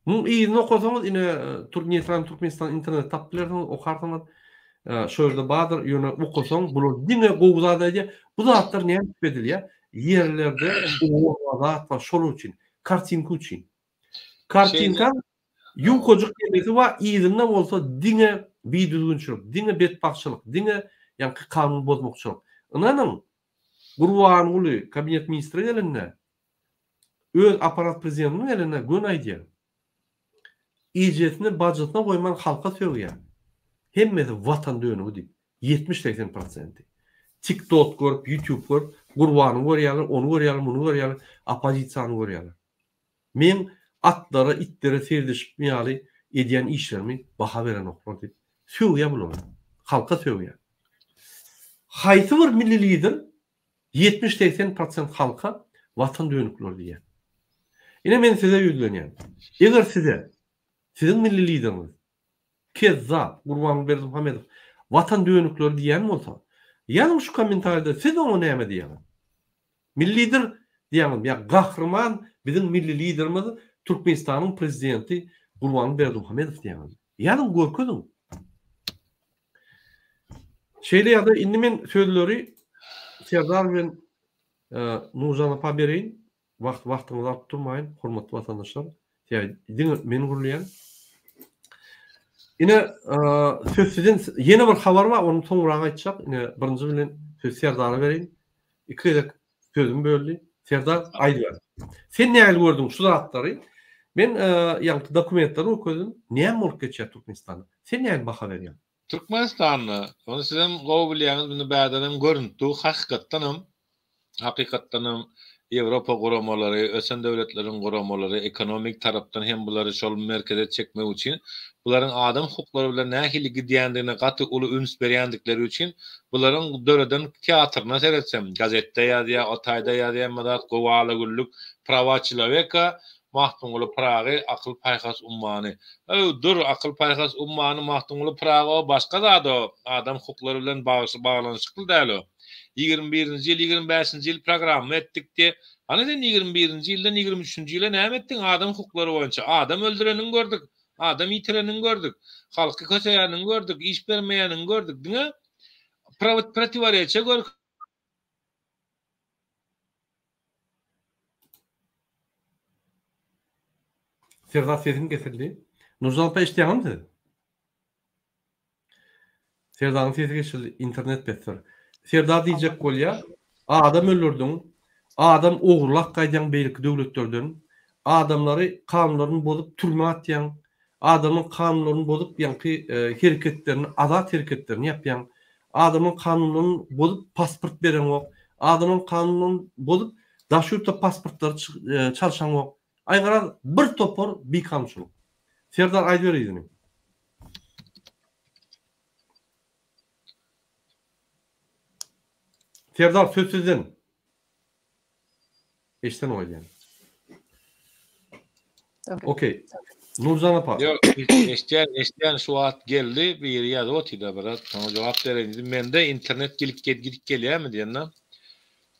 Bu iyini okusanız ine Türkmenistan internet tapdylardan okarsanız şöyle badır ýöne okusan bular diňe gowzada edýär. Bu zatlar näme edilýär? Yerlerde oğuzat var şol üçin, kartinka üçin. Kartinka yuqojuk demesi var, iyidinde bolsa diňe biýdüzgünçilik, diňe betbaxçylyk, diňe ýani kanun bozmakçylyk. Ynanyň Gurbanguly kabinet ministri eline öz aparat prezidentinin eline gönaýdy. İjetini budjetine goýman halka söýýär. Hemmesi watan dönügi diýip 70-80%. TikTok görüp, YouTube görüp, Gurbany görýärler, onu görýärler, bunu görýärler, opozisiýany görýärler. Men atlara, itlere serdişip ýaly edýän işlerimi baha beren oklar diýip söýýär bular. Halka söýýär. Haýsy bir milli lider 70-80% halka watan dönükler diýär. Ine men size ýüzlenýär. Eger sizin milli lideriniz Kezzap, Gurban Berdimuhamedow watan dönükler diýen bolsa, ýani şu komentarda siz onu näme diýäňiz? Milli lider diýäňiz, ýa gahrman bizim milli liderimiz Türkmenistanyň prezidenti Gurban Berdimuhamedow diýäňiz. Ýani görkezin. Şeýle ýa-da indi men sözleri Serdar bilen Nurjan apa bereýin. Wagtyňyzy alyp durmaýyn, hormatly watandaşlar. Ýa-da men gurulýan. Ine söz sizin yeni bir habar var, onu soňra aýtjak. Ine birinji bilen söz Serdara bereýin. Ikide sözüm böldi. Serdar aýdýar. Sen näme gördüň şu zatlary? Men ýa-da dokumentleri okudum. Näme bolup geçýär Türkmenistanda? Sen näme baha berýän? Türkmenistan'ı, onu sizin goýbilýäňiz bunu bäderden görüntü, hakykatdanam Ýewropa guramalary, ösen döwletleriň guramalary, ekonomik tarapdan hem bulary şol merkeze çekmek üçin, bularyň adam hukuklary bilen nähili gidýändigine gaty uly üns berýändikleri üçin, bularyň döreden teatrna seretsem, gazetde ýazýar, otayda ýazýar, madat gowaly güllük, prava çyloveka, mahtungulu Pragy akıl paykas ummany. Dur akıl paykas ummany mahtungulu Pragy başga da adam hukukları bilen bağlanışykly däl o. 21-nji ýyl 25-nji ýyl programma etdikdi. Ana sen 21-nji ýyldan 23-nji ýyla näme etdiň adam hukukları boýunça? Adam öldürenini gördük, adam ýitirenini gördük, halky köseýänini gördük, iş bermeýänini gördük. Diňe protivarechia gör. Serdar sesin kesildi. Nurcan pa işleýärmi? Serdar'ın sesi kesildi. İnternet besler. Serdar diýjek bolýar, adam öldürdüň, adam ogurlak gaýdan beýlik döwletlerden, adamlary kanunlaryny bozup türme atýan, adamyň kanunlaryny bozup ýa-ni hereketlerini, azat hereketlerini ýapýan, adamyň kanunlaryny bozup pasport beren ok, adamyň kanunlaryny bozup daşýurda pasportlary çalşan ok. Aýgara bir topor bikamçylyk. Serdar aýdyr ýyny. Serdar söz sizden. Eşten oýan. Okey. Nurcan apa. Yok, eşten şu wagt geldi, bir ýerde otida birat, ona jogap berendi. Mende internet gidip gelýärmi diýenden.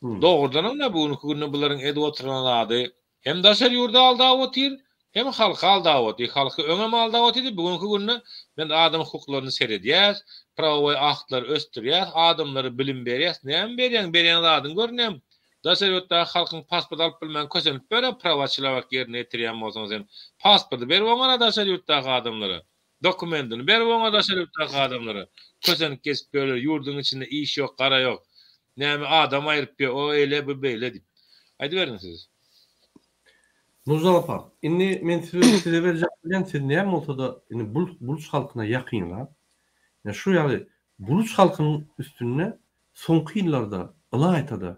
Dogrudan da bunu günü bularyň edip oturanlady. Hem daşar ýurda alda otyr, hem halka alda otyr. Halky öňe alda otyr. Bugünkü günü men adam hukuklaryny seredýär, prawa aktlar östürýär, adamlary bilim berýär. Näme berýän? Berýän zadyň görnem. Daşar ýurda halkyň pasport alyp bilmän kösenip bere prawaçylar ýerine ýetirýän bolsaňyz hem pasporty berip oňa daşar ýurtdaky adamlara. Dokumentini berip oňa daşar ýurtdaky adamlara. Kösenip kesip böler, ýurdun içinde iş ýok, gara ýok. Näme adam aýryp o ele bu beýle dip. Aýdy berin siz. Nurcan apa, inni men size berjek bilen siz näme bolsa da inni buluç halkyna ýakynlar. Ya şu ýaly buluç halkynyň üstüne soňky ýyllarda ılaýtada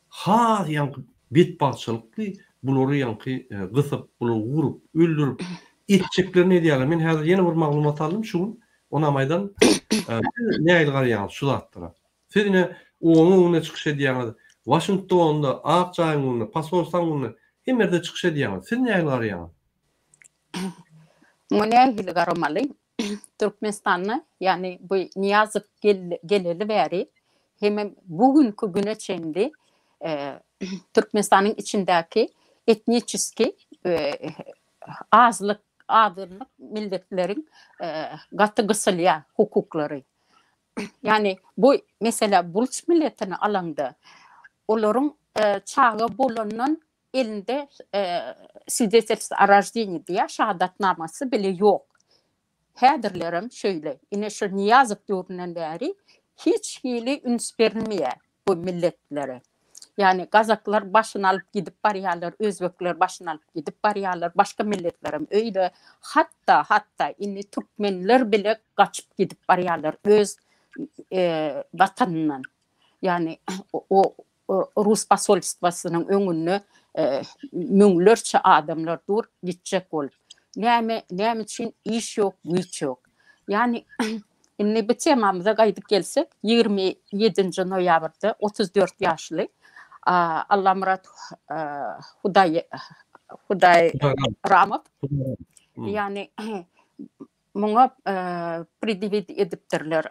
ha ýanky betbarçylykly bulary ýanky gysyp, bulary gurup, öldürüp etjeklerini edýärler. Men häzir ýene bir maglumat aldym şu ona maýdan näýil garaýan şu zatlara. Siz ine oňa çykyş edýäňiz. Washingtonda, Akçaýynda, Pasolstanlygyna hemmerde çykyş edýäňiz. Siz näýil garaýan? Näýil garamaly. Türkmenistan'na yani bu Niyazi geleli beri hem bugünkü güne çendi Türkmenistan'ın içindeki etniçiski azlık adırlık milletlerin gatı gısılya hukukları. Yani bu mesela Buluç milletini alanda onların çağı bulunan elinde свидетельство о рождении diye şahadatnaması bile yok. Hädirlerim şöyle, ine şu Niyazov döwründen beri hiç hili üns bermeye bu milletlere. Yani Kazaklar başını alıp gidip barýarlar, Özbekler başını alıp gidip barýarlar, başka milletlerim öyle. Hatta inni Türkmenler bile kaçıp gidip barýarlar öz vatanından. Yani o Rus pasolstwasynyň öňünde müňlerçe adamlar dur gitjek bolup. Näme üçin iş yok, güç yok. Yani inni bu temamyza gaýdyp gelsek 27 noýabrda 34 ýaşly Allah Murat Huday Ramov yani muňa предъявить edipdirler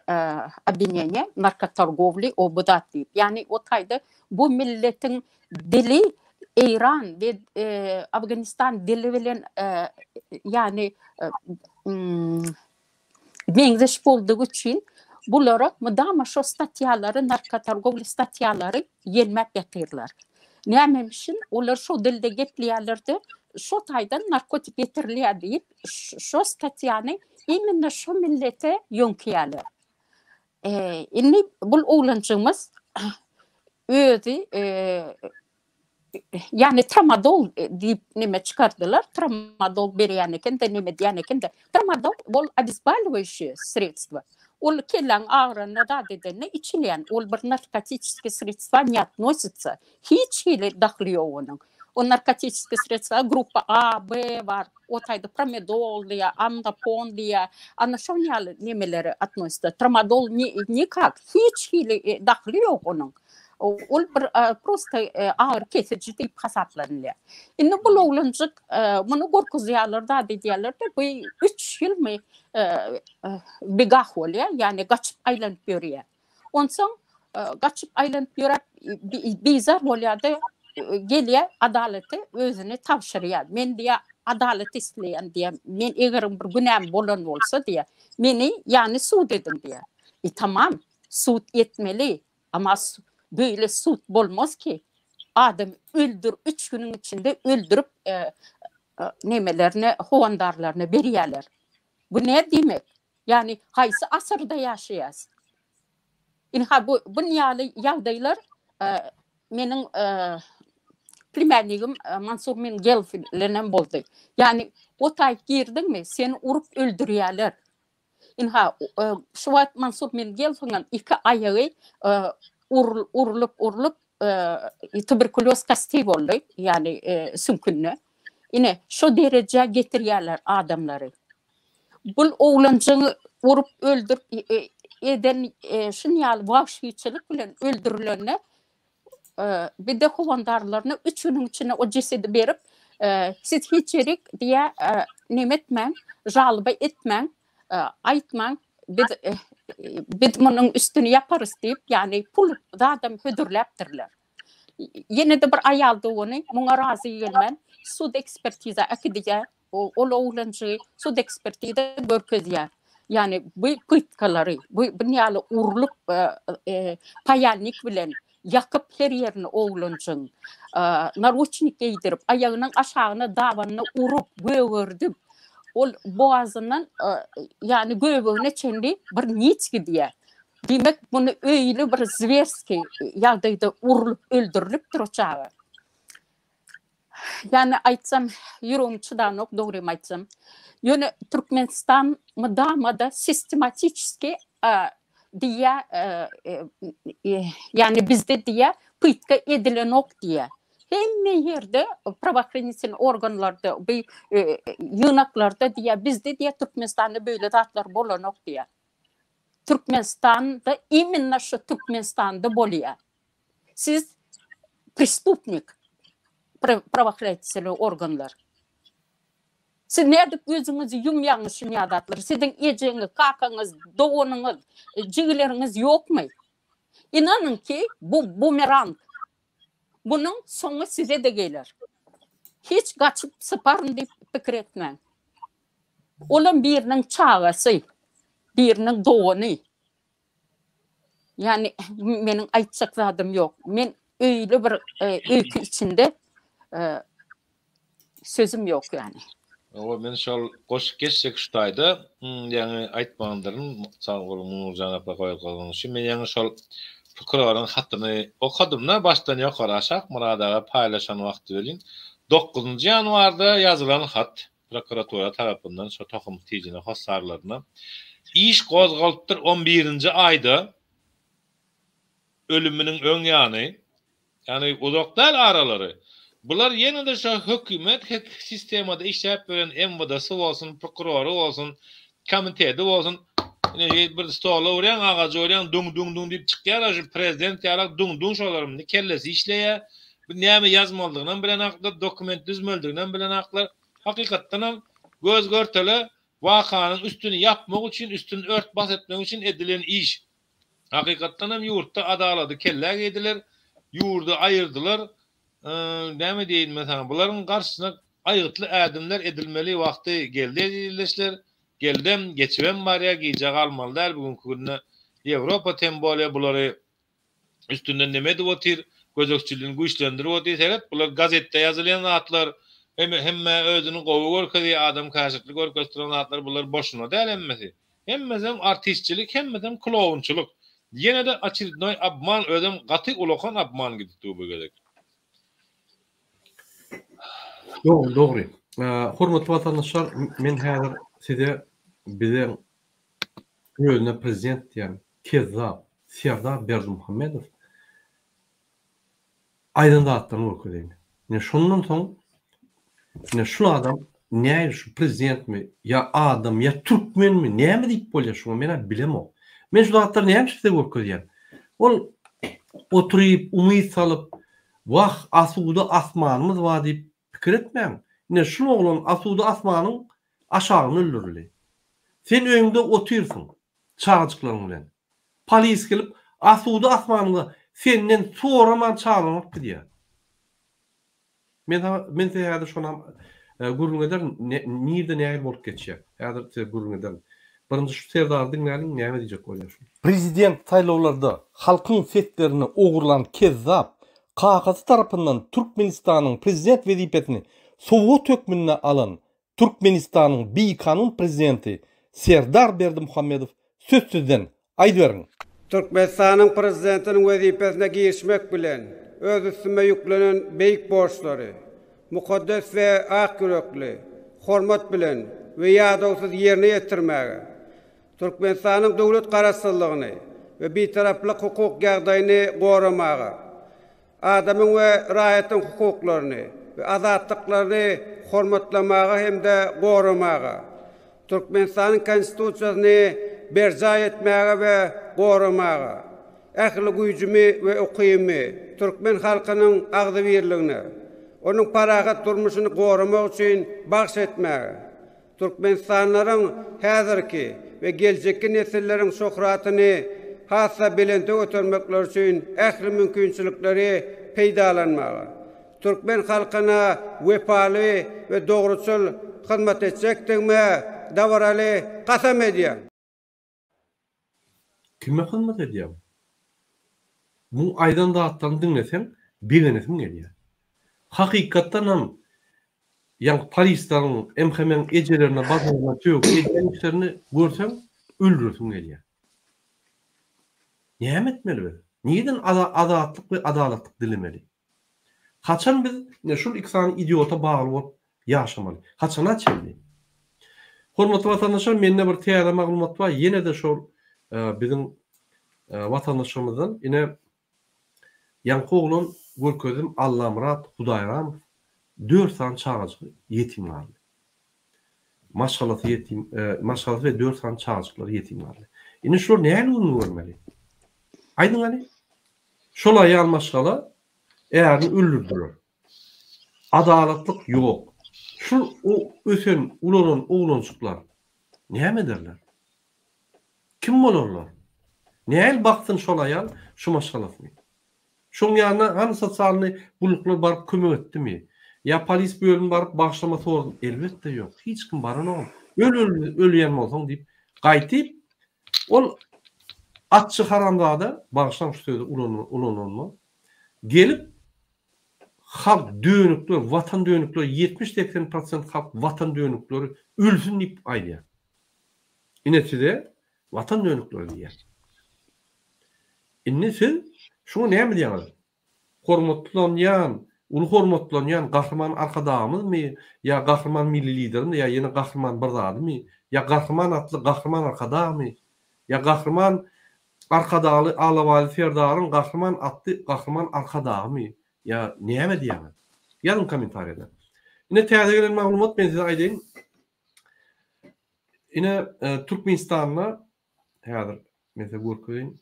обвинение наркоторговли обуdat diýip. Yani o taýda bu milletin dili İran ve Afganistan dili bilen yani benzeş bolduğu için bulara mudama şu statyaları, narkotorgovli statyaları yelmep getirler. Näme üçin? Olar şu dilde gepleýärlerdi. Şu taýdan narkotik getirilýär diýip şu statyany imенно şu millete ýönkýärler. Inni bul oglanjymyz özü yani tramadol diýip nime çıkardılar. Tramadol berýäneken de nime diýäneken de tramadol bol обезболивающее средство. Ol kellen ağrına da dedene içilen ol bir narkotические средства не относится. Hiç hili dahli yok onun. O narkotические средства группа A, B var. O taýda pramidol diýä, amdapon diýä. Ana şu nimeleri относится. Tramadol никак. Hiç hili dahli yok onun. ol bir prosta ağır kesici deyip hasaplanılıyor. Indi bu oğlancık bunu gorkuzyalar da dediler de bu 3 yıl mı begah oluyor yani kaçıp aylanıp yürüyor. Ondan kaçıp aylanıp yürüp bizar oluyor da geliyor adaleti özünü tavşırıyor. Men diye adalet isteyen diye men egerim bir günahım bolan olsa diye meni yani suud edin diye. Tamam suud etmeli ama böyle suud bolmaz ki adam öldür 3 günün içinde öldürüp nemelerini hovandarlarını beriyorlar. Bu ne demek? Yani haysı asırda yaşayız. İnha bu niyalı yağdaylar menin primerligim Mansur min gelfilenen boldu. Yani o tayf girdin mi seni urup öldürüyorlar. İnha şu vakit Mansur min gelfingen 2 ayağı urulup tuberkuloz kasti oldu. Yani sümkünlü. Yine şu derece getiriyorlar adamları. Bu oğlancını urup öldürüp eden şunyalı vahşiçilik bilen öldürülenine bir de hovandarlarını 3 günün içine o cesedi berip siz hiç erik diye nemetmen, jalba etmen, aytman biz bunun üstünü yaparız deyip yani pul da adam hödürleptirler. Yine de bir ayaldı onu, buna razı gelmen, sud ekspertize akidiye, o oğlancı sud ekspertize görkezler. Yani bu kıytkaları, bu niyalı urulup payanlik bilen yakıp her yerini oğlancın, naruçnik giydirip, ayağının aşağına davanını urup, göğürdüp, o boğazından yani göğüğüne çendi bir nitki diye. Demek bunu öyle bir zverski yağdayda urulup, öldürülüp duruçağı. Yani aytsam, yüreğim çıdanok doğru aytsam. Yani Türkmenistan mıda sistematikski diye yani bizde diye pıytka edilen ok diye. Hem yerde pravahranitelь organlarda, yığınaklarda diye bizde diye Türkmenistan'da böyle tatlar bolan ok diye. Türkmenistan'da iminna şu Türkmenistan'da boluyor. Siz prestupnik pravahranitelь organlar. Siz nerede gözünüzü yumyanız şu niyadatlar? Sizin eceğiniz, kakanız, doğununuz, cigleriniz yok mu? İnanın ki bu bumerang. Bunun sonu size de gelir. Hiç kaçıp sıparın deyip fikir etmeyin. Onun birinin çağısı, birinin doğunu. Yani benim aytacaklarım yok. Ben öyle bir öykü içinde sözüm yok yani. O men şol goşup geçsek şutayda yani aytmandyryň sağgolumyň janapda goýup galgyny. Şu men ýa-ni şol pikirlaryň hatyny okadymna başdan ýokary aşak Muradaga paýlaşan wagty welin 9-njy ýanwarda ýazylan hat prokuratura tarapyndan şu tohum tijine hossarlaryna iş gozgalypdyr 11-nji aýda ölüminiň öň ýany yani uzakdal aralary. Bular yine de şu hükümet sistemada işlep veren MVD'si olsun, prokuroru olsun, komitede olsun. Yine bir stola uğrayan, ağacı uğrayan, dung deyip çıkıyor. Şu prezident yarak dung şolarım. Kellesi işleye. Neyme yazmalıdığından bilen aklar, dokument düzmöldüğünden bilen aklar. Hakikatten göz görteli vakanın üstünü yapmak için, üstünü ört bas etmek için edilen iş. Hakikatten yurtta adaladı keller edilir. Yurdu ayırdılar. Näme diýin mesela buların karşısına aýytly ädimler edilmeli wagty geldi edilişler. Geldem geçiben barya giyecek almalılar bugünkü günde Avrupa tembolya bulary üstünden neme diýip otyr gözükçülüğünü güýçlendirip otyr. Evet bular gazetde yazılan atlar hemme özünü gowy görkedi adam karşılıklı görkezdiren atlar bular boşuna däl emmesi. Hemmezem artistçilik hemmezem klownçuluk. Ýene de açyk abman özüm gaty ulakan abman gidip bu gerek. Doğru. Hormatly vatandaşlar, men häzir size bize öňüne prezident diýen Kezzap Serdar Berdimuhammedow aýdyn zatdan urkudyň. Ne şondan soň ne şu adam näme şu prezident mi ya adam ya türkmen mi näme diýip bolýar şunu men bilemok. Men şu zatlar näme size urkudýan. Ol oturup umyt salıp vah asuda asmanymız var diýip pikir etmeň. Ne şunu olan asuda asmanyň aşagyny öldürli. Sen öňde oturýarsyň çağjyklaryň bilen. Polis gelip asuda asmanyňda senden soraman çağırmak diýär. Men täze şonam gurulmadan nirde näme bolup geçýär. Häzir gurulmadan. Birinji şu Serdar dinläliň näme diýjek bolýar? Prezident saýlawlarda halkyň setlerini ogurlan kezzap Kagazy tarapyndan Türkmenistanyň prezident wezipetini Sowet hökmüne alan Türkmenistanyň beýkanun prezidenti Serdar Berdimuhammedow sözsüzden aýdyberiň. Türkmenistanyň prezidentiniň wezipesine girişmek bilen öz üstüme yüklenen beýik borçlary, mukaddes we ak yürekli, hormat bilen we ýadawsyz ýerine ýetirmäge, Türkmenistanyň dowlat garaşsyzlygyny we beýtaraplyk hukuk ýagdaýyny goramaga, adamyň we raýatyň hukuklaryny we azatlyklaryny hormatlamaga hemde goramaga, Türkmenistanyň konstitusiýasyny berja etmäge we goramaga, ähli güýjümi we ukymy Türkmen halkynyň agdy birligine, onuň paragat durmuşyny goramak üçin bagş etmäge, Türkmenistanlaryň häzirki we geljekki nesilleriň şöhratyny hassa bilende götürmekler üçin ähli mümkinçilikleri peýdalanmaga, Türkmen halkyna wepaly we dogruçul hyzmat etjekdigme dawraly gasam edýär. Kime hyzmat edýär? Bu aýdan dağıtdan dinlesen bilenesin gelýär. Hakykatdan hem ýa polislaryň emhemen ejelerine bagyna töýük edýänliklerini görsen öldürürsün gelýär. Näme etmeli biz? Niýeden adatlyk we adalatlyk dilemeli? Haçan biz ne şol ikisany idiota bagly bolup ýaşamaly? Haçan açyldy? Hormatly watandaşlar, mende bir täze maglumat bar. Ýene de şol bizim watandaşlarymyzdan ine Yankoglan Gölközüm Allamrat Hudaýram 4 san çağajy yetim bardy. Maşgalasy yetim, maşgalasy we 4 san çağajyklary yetim bardy. Ine şol näme unu görmeli? Aýdyň ali. Şol aýal maşgala eğerini öldürdüler. Adalatlyk ýok. Şu o ösen ulanın oğlançıklar näme derler? Kim bolarlar? Näme baktın şol aýal şu maşgalasyny? Şoň ýanyna hany sosialny buluklar baryp kömek etdimi? Ya polis bölüm baryp bagşlama sordy? Elbetde ýok. Hiç kim barany ölýän bolsaň diýip gaýtyp ol atçy harandada bagşlan söýdi ulanma gelip halk dönükler, vatan dönükleri 70-80% halk vatan dönükleri ölsün diýip aýdýar. Inetide vatan dönükleri diýär. Siz şunu näme diýäňiz? Hormatlanýan, ulu hormatlanýan gahrman arkadagymyzmy, ýa gahrman milli lidermi, ýa ýene gahrman bir zadymy, ýa gahrman atly gahrman arkadagmy, ýa gahrman arkadaly Alawaly Serdaryň gahrman atly gahrman arkadagmy, ýa näme diýäňiz? Ýazın kommentariýada. Ine täze gelen maglumat men size aýdyn. Ine Türkmenistanyna häzir men size görkezýän.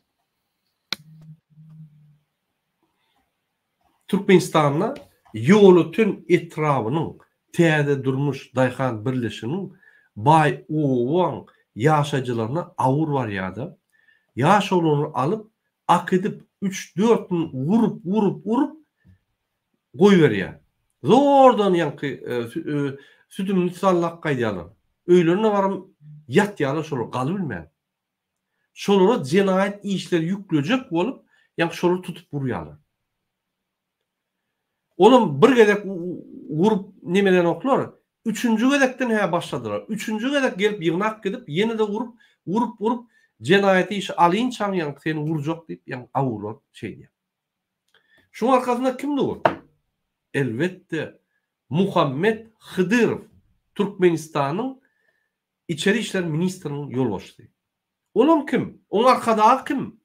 Türkmenistanyna ýolutyn etrawynyň täze durmuş daýhan birleşiginiň baý owaň ýaşajylaryna awur bar ýa-da ýaşagyny alyp akydip 3-4 vurup goý berýär. Zordan ýanky sütümni sallak gaýdýarlar. Öýlerine barym ýatýarlar şol galy bilmän. Şolara jenaýat işleri ýüklejek bolup, ýa şoları tutup burýarlar. Oğlum bir gedek vurup nemeden oklar, 3-nji gedekden hä başladylar. 3-nji gedek gelip ýygnak gidip ýene de vurup jenaýat işi alynçan ýa seni vurjak diýip ýa awurlar şeýdi. Şoň arkasynda kim dur? Elbette Muhammed Hıdırov, Türkmenistanyň içeri işler ministriniň ýolbaşçysy. Olam kim? Oň arkadagy kim?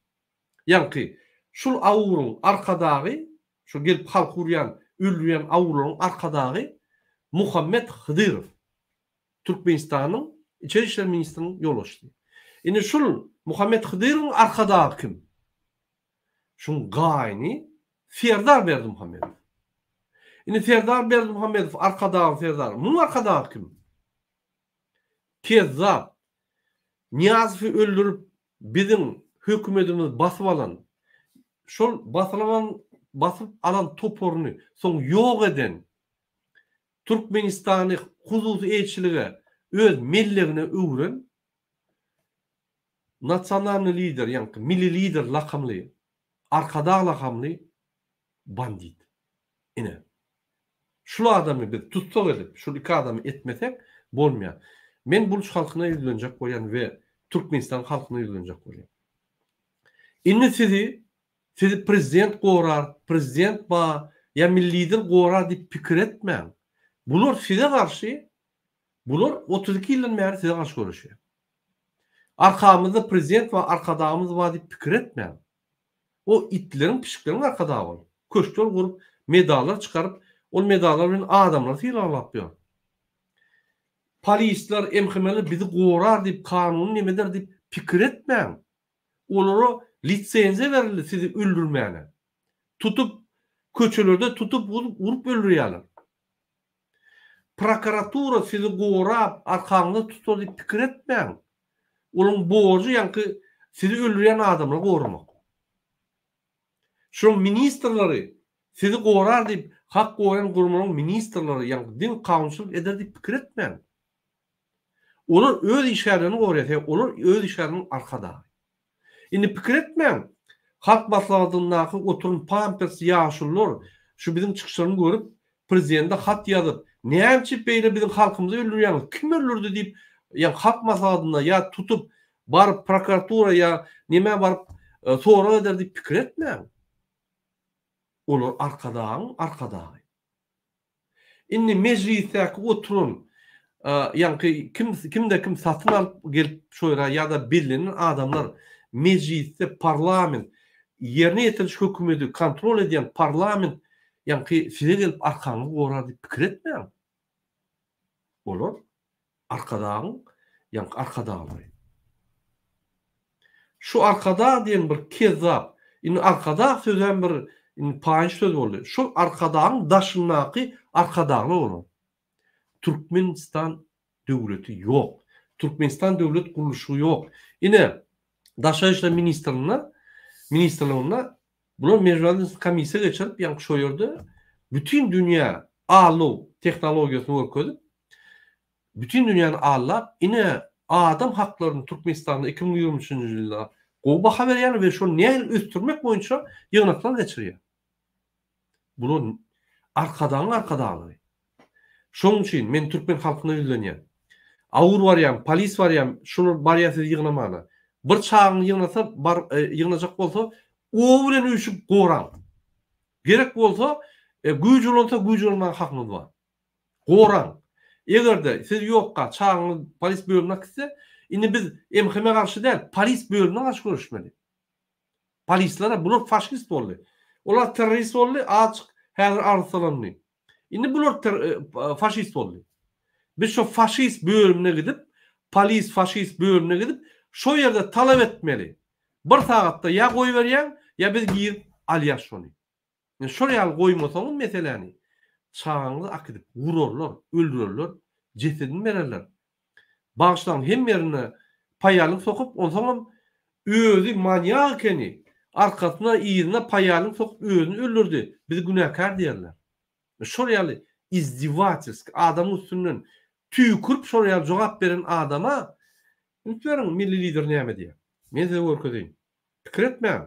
Ýa-ki şol awuryň arkadagy, şu gelip halk urýan, öldürýän awuryň arkadagy Muhammed Hıdırov, Türkmenistanyň içeri işler ministriniň ýolbaşçysy. Ine şol Muhammed Hıdırowyň arkadagy kim? şun gaýny Serdar Berdimuhammedow. Ine Serdar Berdimuhammedow arkadagy Serdar. Muň arkadagy kim? Kezzap. Niýazowy öldürüp bizim hökümetimiz basyp alan, şol basyp alan toporunu soň ýok eden Türkmenistany hususy elçiligi öz millegine öwren nasional lider, ýa-ni milli lider lakamly, arkada lakamly bandit. Ine. Şol adamy biz tutsak edip, şol iki adamy etmesek bolmaýar. Men Buluç halkyna ýüzlenjek bolýan we Türkmenistan halkyna ýüzlenjek bolýan. Inni sizi prezident gorar, prezident ba ya milli lider gorar diýip pikir etmeň. Bular size garşy, bular 32 ýyldan bäri size garşy görüşýär. Arkamızda prezident we arkadağımız var diýip pikir etmeň. O itlerin, pişiklerin arkadağı var. Köşkler kurup, medallar çıkarıp, o medallar bilen adamlar tiýarlap ýör. Polisler, emhemeler bizi gorar diýip, kanun nemedir diýip pikir etmeň. Olara lisensiýa berildi sizi öldürmäne. Tutup, köçelerde tutup, urup öldürýärler. Prokuratura sizi gorap, arkaňyzda tutar diýip pikir etmeň. Onun borcu ýa-ni sizi öldürýän adamlary gorumak. Şu ministrleri sizi gorar diýip, hak goýan gurumanyň ministrleri ýa-ni din kanunçylyk eder diýip pikir etmeň. Olar öz işlerini gorýar, olar öz işlerinin arkada. Indi pikir etmeň. Halk maslahatyndaky oturup pampers ýaşullar şu bizim çıkışlaryny görüp prezidente hat ýazyp, "Näçe beýle bizim halkymyzy öldürýäňiz? Kim öldürdi?" diýip, ýa halk maslahatynda ýa tutup baryp prokuratura ýa näme baryp sonra eder diýip pikir etmeň. Olar arkada. Indi meclisdäki oturun ýa-ni kim satyn alyp gelip şoýra ýa-da belirlenen adamlar meclisde parlament yerine yetiriş hökümeti kontrol eden parlament ýa-ni size gelip arkaňy gorar diýip pikir etmeň. Olar arkadagy. Şu arkada diýen bir kezzap, indi arkada sözden bir paýyş söz boldy. Şu arkadagyň daşyndaky arkadagy bolar. Türkmenistan döwleti ýok. Türkmenistan döwlet guruluşy ýok. Ine Daşa işler ministrliğine bular meclis komissiya geçirip ýa-ni şo ýerde bütün dünýä alu tehnologiýasyny öwrkedip bütün dünýäni allap ine adam haklaryny Türkmenistanda 2023-nji ýylda gowy baha berýär we şo näme östürmek boýunça ýygnaklar geçirýär. Bular arkadagy. Şoň üçin men türkmen halkyna ýüzlenýär. Awur barýan, polis barýan, şunu barýasy ýygnamany. Bir çağını yığınacak bolsa, o bilen üçüp goran. Gerek bolsa, güýjül olsa güýjül olmaň hakymyz bar. Goran. Egerde siz ýokka çağını polis bölümine gitse, indi biz emheme garşy däl, polis bölümine garşy görüşmeli. Polislere bular faşist boldy. Olar terrorist boldy, açyk häzir arsalandy. Indi bular faşist boldy. Biz şu faşist bölümine gidip, polis faşist bölümine gidip şo ýerde talap etmeli. Bir sagatda ýa goý berýän, ýa biz giyip alýar şonu. Şo ýaly goýmasaňyz meseleni çağaňyzy akydyp vurarlar, öldürürler, jesedini bererler. Bagşlaň hem ýerine paýalyk sokup, onsoň özü manýak ekeni, arkasyna ýerine paýalyk sokup özüni öldürdi. Biz günäkar diýerler. Şo ýaly izdivательsk adam üstünden tüýkürip şo ýaly jogap beren adama Ünitlerin milli lider näme diýär? Men size görkezeyim. Pikir etmeň.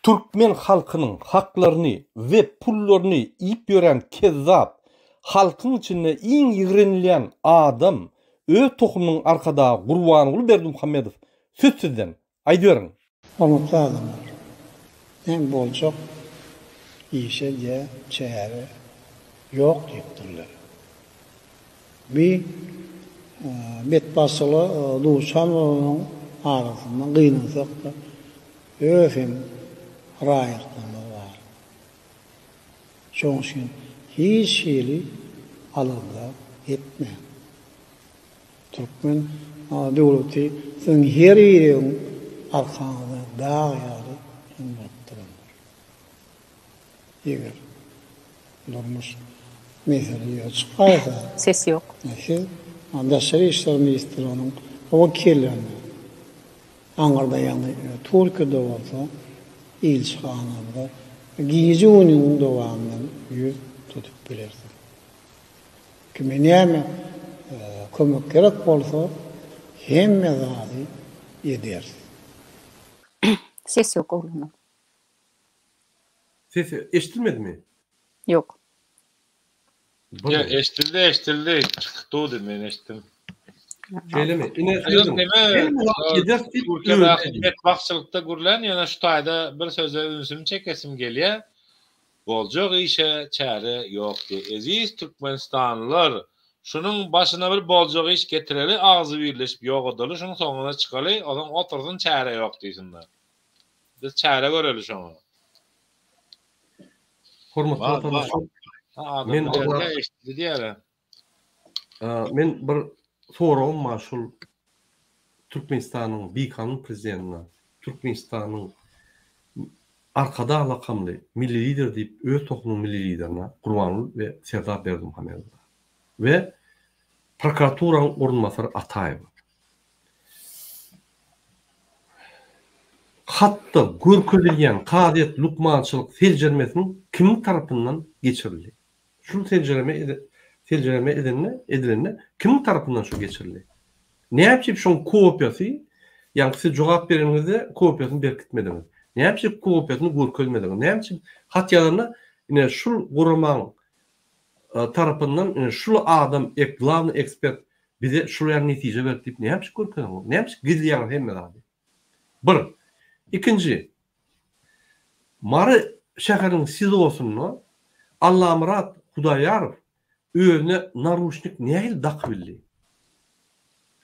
Türkmen halkynyň haklaryny we pullaryny iýip ýören kezzap, halkyň içinde iň ýigrenilýän adam, öz tohumynyň arkada Gurbanyň Berdimuhammedow söz sizden. Aýdyň. Onutlu adamlar. En bolcak işe diye çehre yok deyipdirler. Bir metbasyly Duşanowyň arasyndan gynansak da öfem raýatlama bar. Şoň üçin hiç şeýle alanda etme. Türkmen döwleti sen her ýerin arkaňyza dağ ýaly ýanmapdylar. Eger durmuş mesele çıkarsa Ses yok. Näşe? Dışarı İşler Ministrliğinin wakillerini Ankara'da yani Türkiye'de olsa ilçhanada giyici onun doğanından yüz tutup bilirsin. Kime neyme kömek gerek olsa hem mezadi edersin. Ses yok oğlunun. Sesi eşitilmedi mi? Yok. Ya eştildi. Çıktı men eşitdim. Şeyleme. Yok deme. Türkiýede ahmet bakçylykda gürlen ýana şu taýda bir söze ünsüm çekesim gelýär. Boljak işe çäre ýokdy. Eziz Türkmenistanlılar şunun başına bir boljak iş getireli ağzı birleşip ýogadyly şunun soňuna çykaly adam otursun çäre ýok diýsinler. Biz çäre göreli şoňa. Hormatly vatandaşlar. Men bir sorum maşul Türkmenistanyň Bikanyň prezidentine, Türkmenistanyň arkada alakamly milli lider diýip öz tohumyň milli liderine Gurbanuly we Serdar Berdimuhammedow we prokuraturaň ornmasary Ataýew. Hatda görkezilýän kadet lukmançylyk seljermesiniň kim tarapyndan geçirildi? Şu seljereme edilene kim tarapyndan şu geçirildi? Näçip şoň kopiýasy, ýa-ni siz jogap bereniňizde kopiýasyny berip gitmediňiz. Näçip kopiýasyny görkezmediňiz? Näçip hat ýazyna ine şu guramaň tarapyndan şu adam glawny ekspert bize şular netije berdi diýip näçip görkezmediňiz? Näçip gizliýän hemme zady. Bir. İkinci. Mary şäheriniň sizosyny Allamurat Hudaýarow özüne naruşnik näil dakbildi?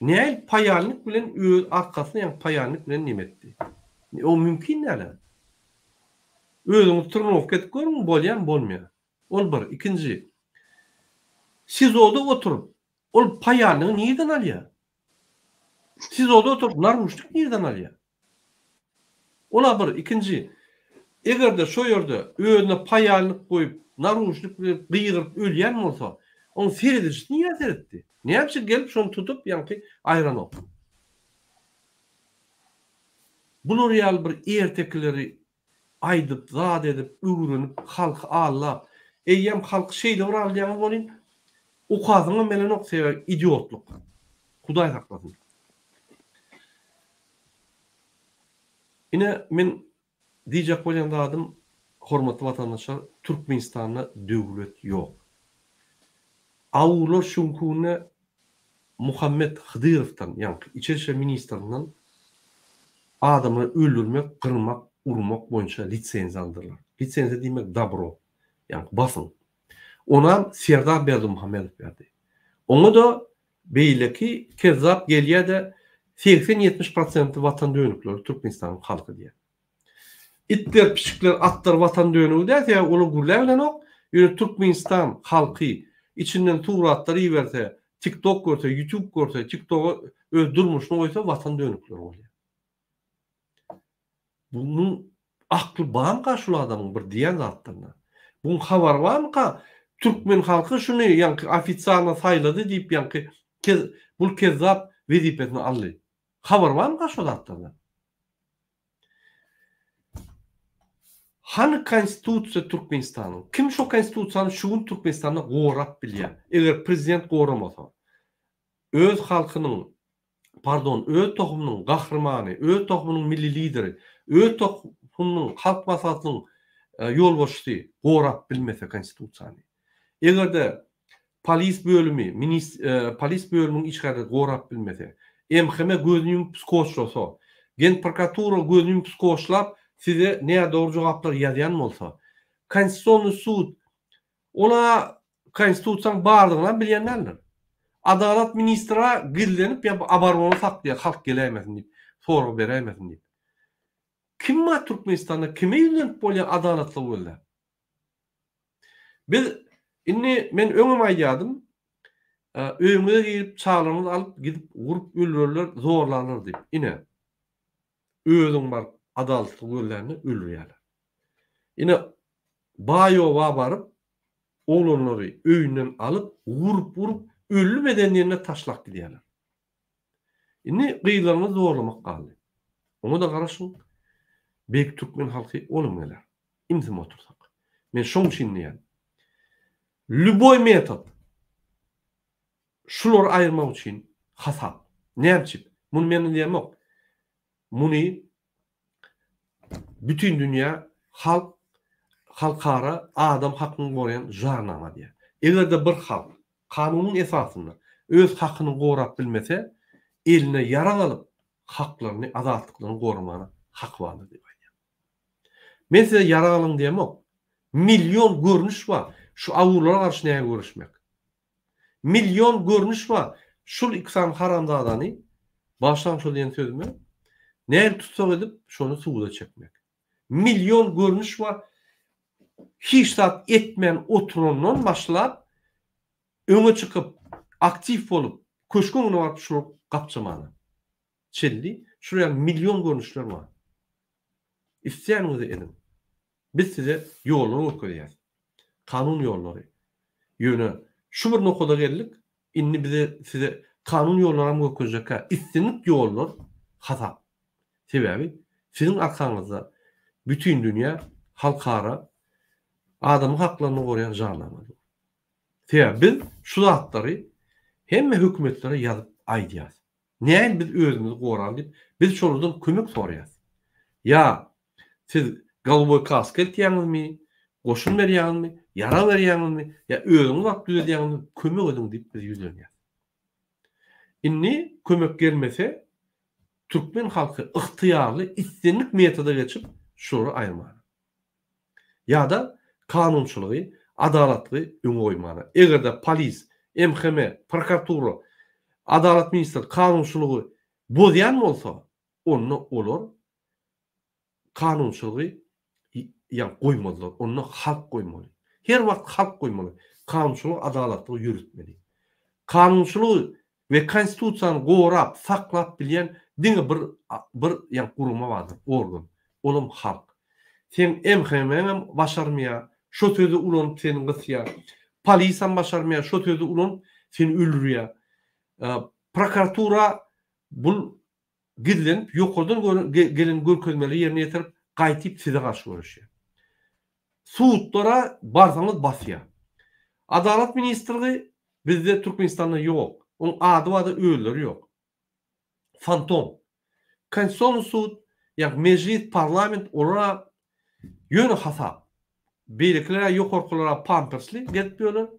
Näil paýanlyk bilen öz arkasyna ýa paýanlyk bilen nimetdi? O mümkin näle? Özüňiz turnup ketip görüň bolýan bolmaýar. Ol bir. İkinci. Sizoda oturup ol paýanlygy nirden alýar? Sizoda oturup naruşnik nirden alýar? Ola bir. İkinci. Egerde şo ýerde özüne paýanlyk goýup naruşnik bilen gyýryp ölýän bolsa, onu seredişi niye seyretti? Näçe gelip şonu tutup ýa-ni aýran ok. Bunu real bir ertekleri aýdyp, zat edip, öwrenip, halky allap, eýem halk şeýle uralýan bolyn, ukazyňa melen oksaýar idiotluk. Hudaý saklasyn. Ine men diýjek bolýan zadym, hormatly vatandaşlar, Türkmenistanda döwlet ýok. Awular şunkune Muhammed Hıdyrowdan, ýa-ni İçerişe ministrinden adamı öldürmek, kırmak, urmak boýunça lisensiýa aldyrlar. Lisensiýa diýmek dobro, ýa-ni basyn. Ona Serdar Berdimuhammedow berdi. Oňa da beýleki kezzap gelýär-de 80-70% watan dönükleri Türkmenistanyň halky diýär. İtler, pişikler, atlar watan dönügi däse, olar gurlar bilen ok, ýöne Türkmenistan halky içinden turatlar iýerse, TikTok görse, YouTube görse, TikTok'a öz durmuşyny goýsa watan dönükleri bolýar. Bunun akly barmyka şol adamyň bir diýen zatlaryna? Bunun habar barmyka? Türkmen halky şunu ýa-ni ofitsialna saýlady diýip ýa-ni bu kezzap wezipetini aldy. Habar barmyka şol zatlaryna? Hani konstitusiýa Türkmenistanyň? Kim şo konstitusiýany şugun Türkmenistanda gorap bilýär? Eger prezident goramasa, öz halkynyň, öz tohumynyň gahrymany, öz tohumynyň milli lideri, öz tohumynyň halk maslahatynyň ýolbaşçysy gorap bilmese konstitusiýany. Egerde polis bölümi, polis bölüminiň içgärde gorap bilmese, MHM gözüni psikoşlasa, gen prokuratura gözüni psikoşlap size näme dogry jogaplar ýazýan bolsa, konstitusiýony sud ola konstitusiýanyň bardygyny bilýänler. Adalet ministra gillenip ýa abarmany saklaýar, halk gelemesin diýip, soruq beremesin diýip. Kim ma Türkmenistanda kime ýüzlenip bolýan adaletli bolýar? Biz inni men öňüm aýdym, öýüňe girip çağlarını alıp gidip vurup öldürürler, zorlanır diýip. Ine özüň bar adalatly göllerini öldürýärler. Ine baýowa baryp oğlanları öýünden alıp vurup ölü medeniyetine taşlak gidýärler. Ine gıýlaryny zorlamak galdy. Onu da garaşyň. Bek Türkmen halky olum geler. İmtim otursak. Men şoň üçin diýen. Lüboy metod şular aýyrmak üçin hasap. Näçip? Muny men diýemok. Muny bütün dünýä halkara adam hakyny gorayan jarnama diýär. Egerde bir halk kanunyň esasynda öz hakyny gorap bilmese, eline yara alıp haklaryny, azatlyklaryny gormana hak bardy diýip aýdýar. Men size yara alyň diýemok. Milyon görnüş var. Şu awurlara garşy näme görüşmek? Milyon görnüş var. Şul iksan haramdadany başdan şol diýen sözüme näme tutsak edip şonu suwda çekmek. Milyon görnüş var. Hiç tat etmeyen oturundan başlap öňe çıkıp aktif bolup köşküňe baryp şunu gapçamany. Çelli, şuraya milyon görnüşler var. İsteýäňizi edin. Biz size ýolunu öýtürýäs. Kanun ýollary. Ýöne şu bir noktada geldik. Inni bize size kanun ýollaryny öýtürjekkä istinlik ýollar hasap. Sebäbi sizin arkaňyzda bütün dünýä halkara adam haklaryny gorayan jarnama. Sebäbi biz şu zatlary hemme hökümetlere ýazyp aýdýas. Näme biz özümüzi goran diýip biz şolaryň kömek soraýas. Ya siz galboy kask etýäňizmi, goşun berýäňizmi, yara berýäňizmi, ya özüňiz wagt düzelýäňizmi kömek edin diýip biz ýüzlenýäs. Inni kömek gelmese Türkmen halky ıhtiýarly istinlik metoda geçip şory aýrmany. Ya da kanunçylygy, adalatly öňe goýmany. Egerde polis, MHM, prokuratura, adalat ministri kanunçylygy bozýan bolsa, onu olar kanunçylygy ýa goýmadylar, onu halk goýmaly. Her wagt halk goýmaly. Kanunçylyk adalatly ýürütmeli. Kanunçylygy we konstitusiýany gorap, saklap bilýän diňe bir ýa guruma bardyr, organ. Olum halk. Sen MHM başarmaya, şo sözü ulanyp seni gysýar. Polisam başarmaya, şo sözü ulanyp seni öldürýär. Prokuratura bul gidlenip ýokuldan gelen görkezmeli ýerine ýetirip gaýtyp size garşy görüşýär. Suudlara barsaňyz basýar. Adalat ministrligi bizde Türkmenistanda ýok. Onun adı var da öýler ýok. Fantom. Konstitusiýon suud, ýa meclis, parlament olara ýöne hasap. Beýleklere ýokarkylara pampersli getipýärler.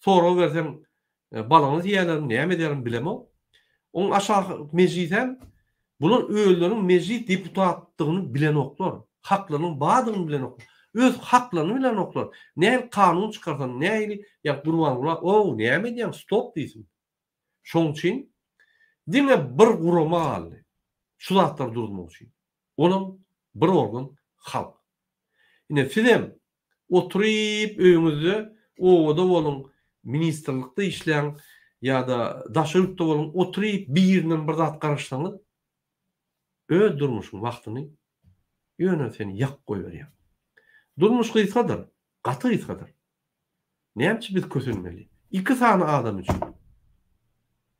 Sonra berseň balanyz ýerler näme edýärin bilemok. Onun aşağı meclisen bular öýlerin meclis deputatlygyny bilen oklar. Haklarynyň badygyny bilen oklar. Öz haklaryny bilen oklar. Näme kanun çykarsan, näme ýa gurbanlar, o näme edýän stop diýsin. Şoň üçin diňe bir gurama aldy. Şu zatlar durmak üçin. Onun bir organ halk. Ine film oturup öýüňizde owada bolun ministrlikde işleýän ya da daşyrykda bolun oturup bir ýerinden bir zat garaşsaňyz öz durmuşyň wagtyny ýöne seni ýak goýberýär. Durmuş gysgadyr, gaty gysgadyr. Näçe biz kösünmeli? İki sany adam üçin.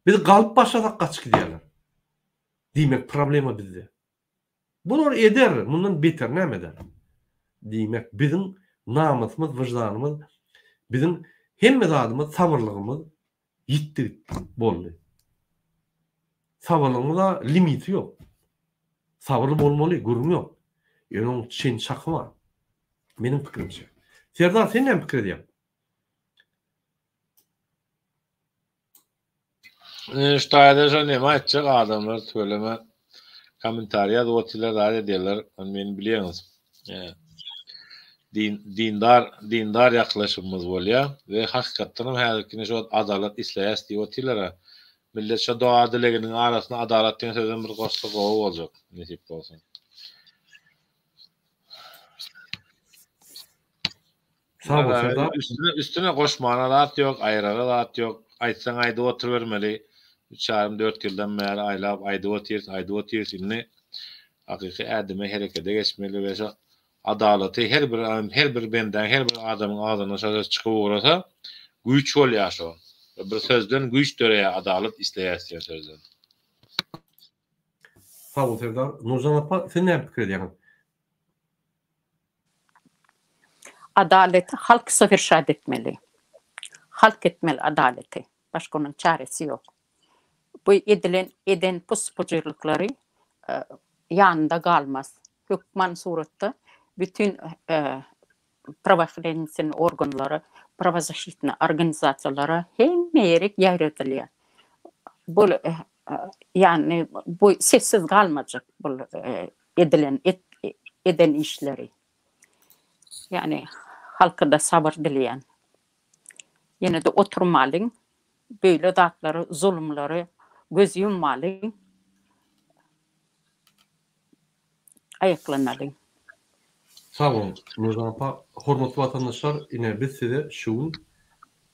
Biz galyp başlasak gaçyk gidýärler. Diýmek problema bizde. Bular eder, mundan beter näme eder? Diýmek biziň namysymyz, wyjdanymyz, biziň hemme zadymyz, sabırlygymyz ýitdi boldy. Sabırlygymyza limiti ýok. Sabırly bolmaly, gurun ýok. Ýöne çen çaky bar. Meniň pikirimçe. Serdar, sen näme pikir edýän? Ştaýda näme aýtjak adamlar söyleme komentariýa dowatçylar da edýärler, men bilýäňiz. Dindar ýaklaşymyz bolýar we hakykatdan hem häzirkine şu adalat isleýäs diýýärler. Millet şu doğa dileginiň arasyna adalat diýen sözden bir goşluk boljak. Nesip bolsun. Sağ ol Serdar. Üstüne koşmanalat yok, ayraralat yok. Aytsan ayda otur vermeli. 3,5-4 yıldan beri aylap ayda otur inni. Hakiki ademe harekete geçmeli ve adaleti her bir benden her bir adamın ağzına söz çıkıp uğrasa güç ol yaşo. Bir sözden güç döreye adalet isteýär sözden. Sağ ol Serdar. Nurcan apa sen ne fikir ediyorsun? Adaleti halk seferşad etmeli. Halk etmeli adaleti. Başka onun çaresi yok. Bu eden puspucurlukları yanında kalmaz. Hükman suretde bütün pravaflensin organları, pravazashitna organizasyonları hem yerek yayratılıyor. Bu yani bu sessiz kalmayacak bu eden işleri. Yani halka da sabır dileyen. Yine de oturmalıyım. Böyle dağları, zulümleri göz yummalıyım. Ayaklanmalıyım. Sağ olun Nurcan apa. Hormatly vatandaşlar, ine biz size şu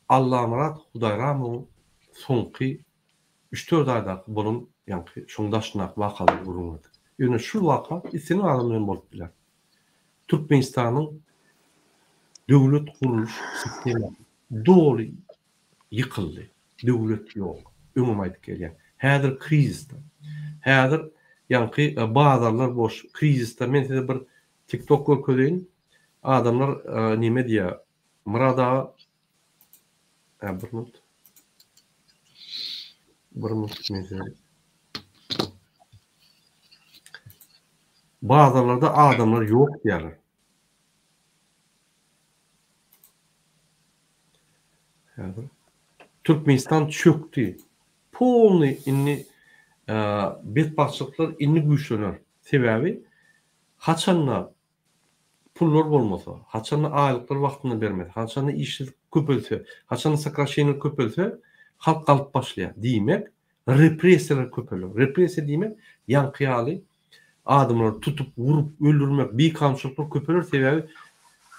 Allah'a emanet Hudaýramyň soňky 3-4 aýda bolun ýa-ni şoňdaşnak wakaly guruldy. Ýöne şu waka isini alymdan bolup biler. Türkmenistanyň döwlet guruluş sistemi doly yıkıldı. Döwlet ýok. Öňüme aýdyp gelýär. Häzir krizisde. Häzir ýa-ni bazarlar boş. Krizisde men size bir TikTok görkedeýin. Adamlar nime diýär? Murada bir minut mesela. Bazılarda adamlar yok diyorlar. Türkmenistan çöktü. Polny inni betbaşçılıklar inni güýçlenýär. Sebebi haçanla pullar bolmasa, haçanla aýlyklar wagtyna bermedi, haçanla işçilik köpelse, haçanla sakraşyny köpelse, halk galyp başlaýar. Diýmek, repressiýalar köpelýär. Repressiýa diýmek, ýankyýaly adamlar tutup, vurup, öldürmek, beýkamçylyklar köpelýär. Sebebi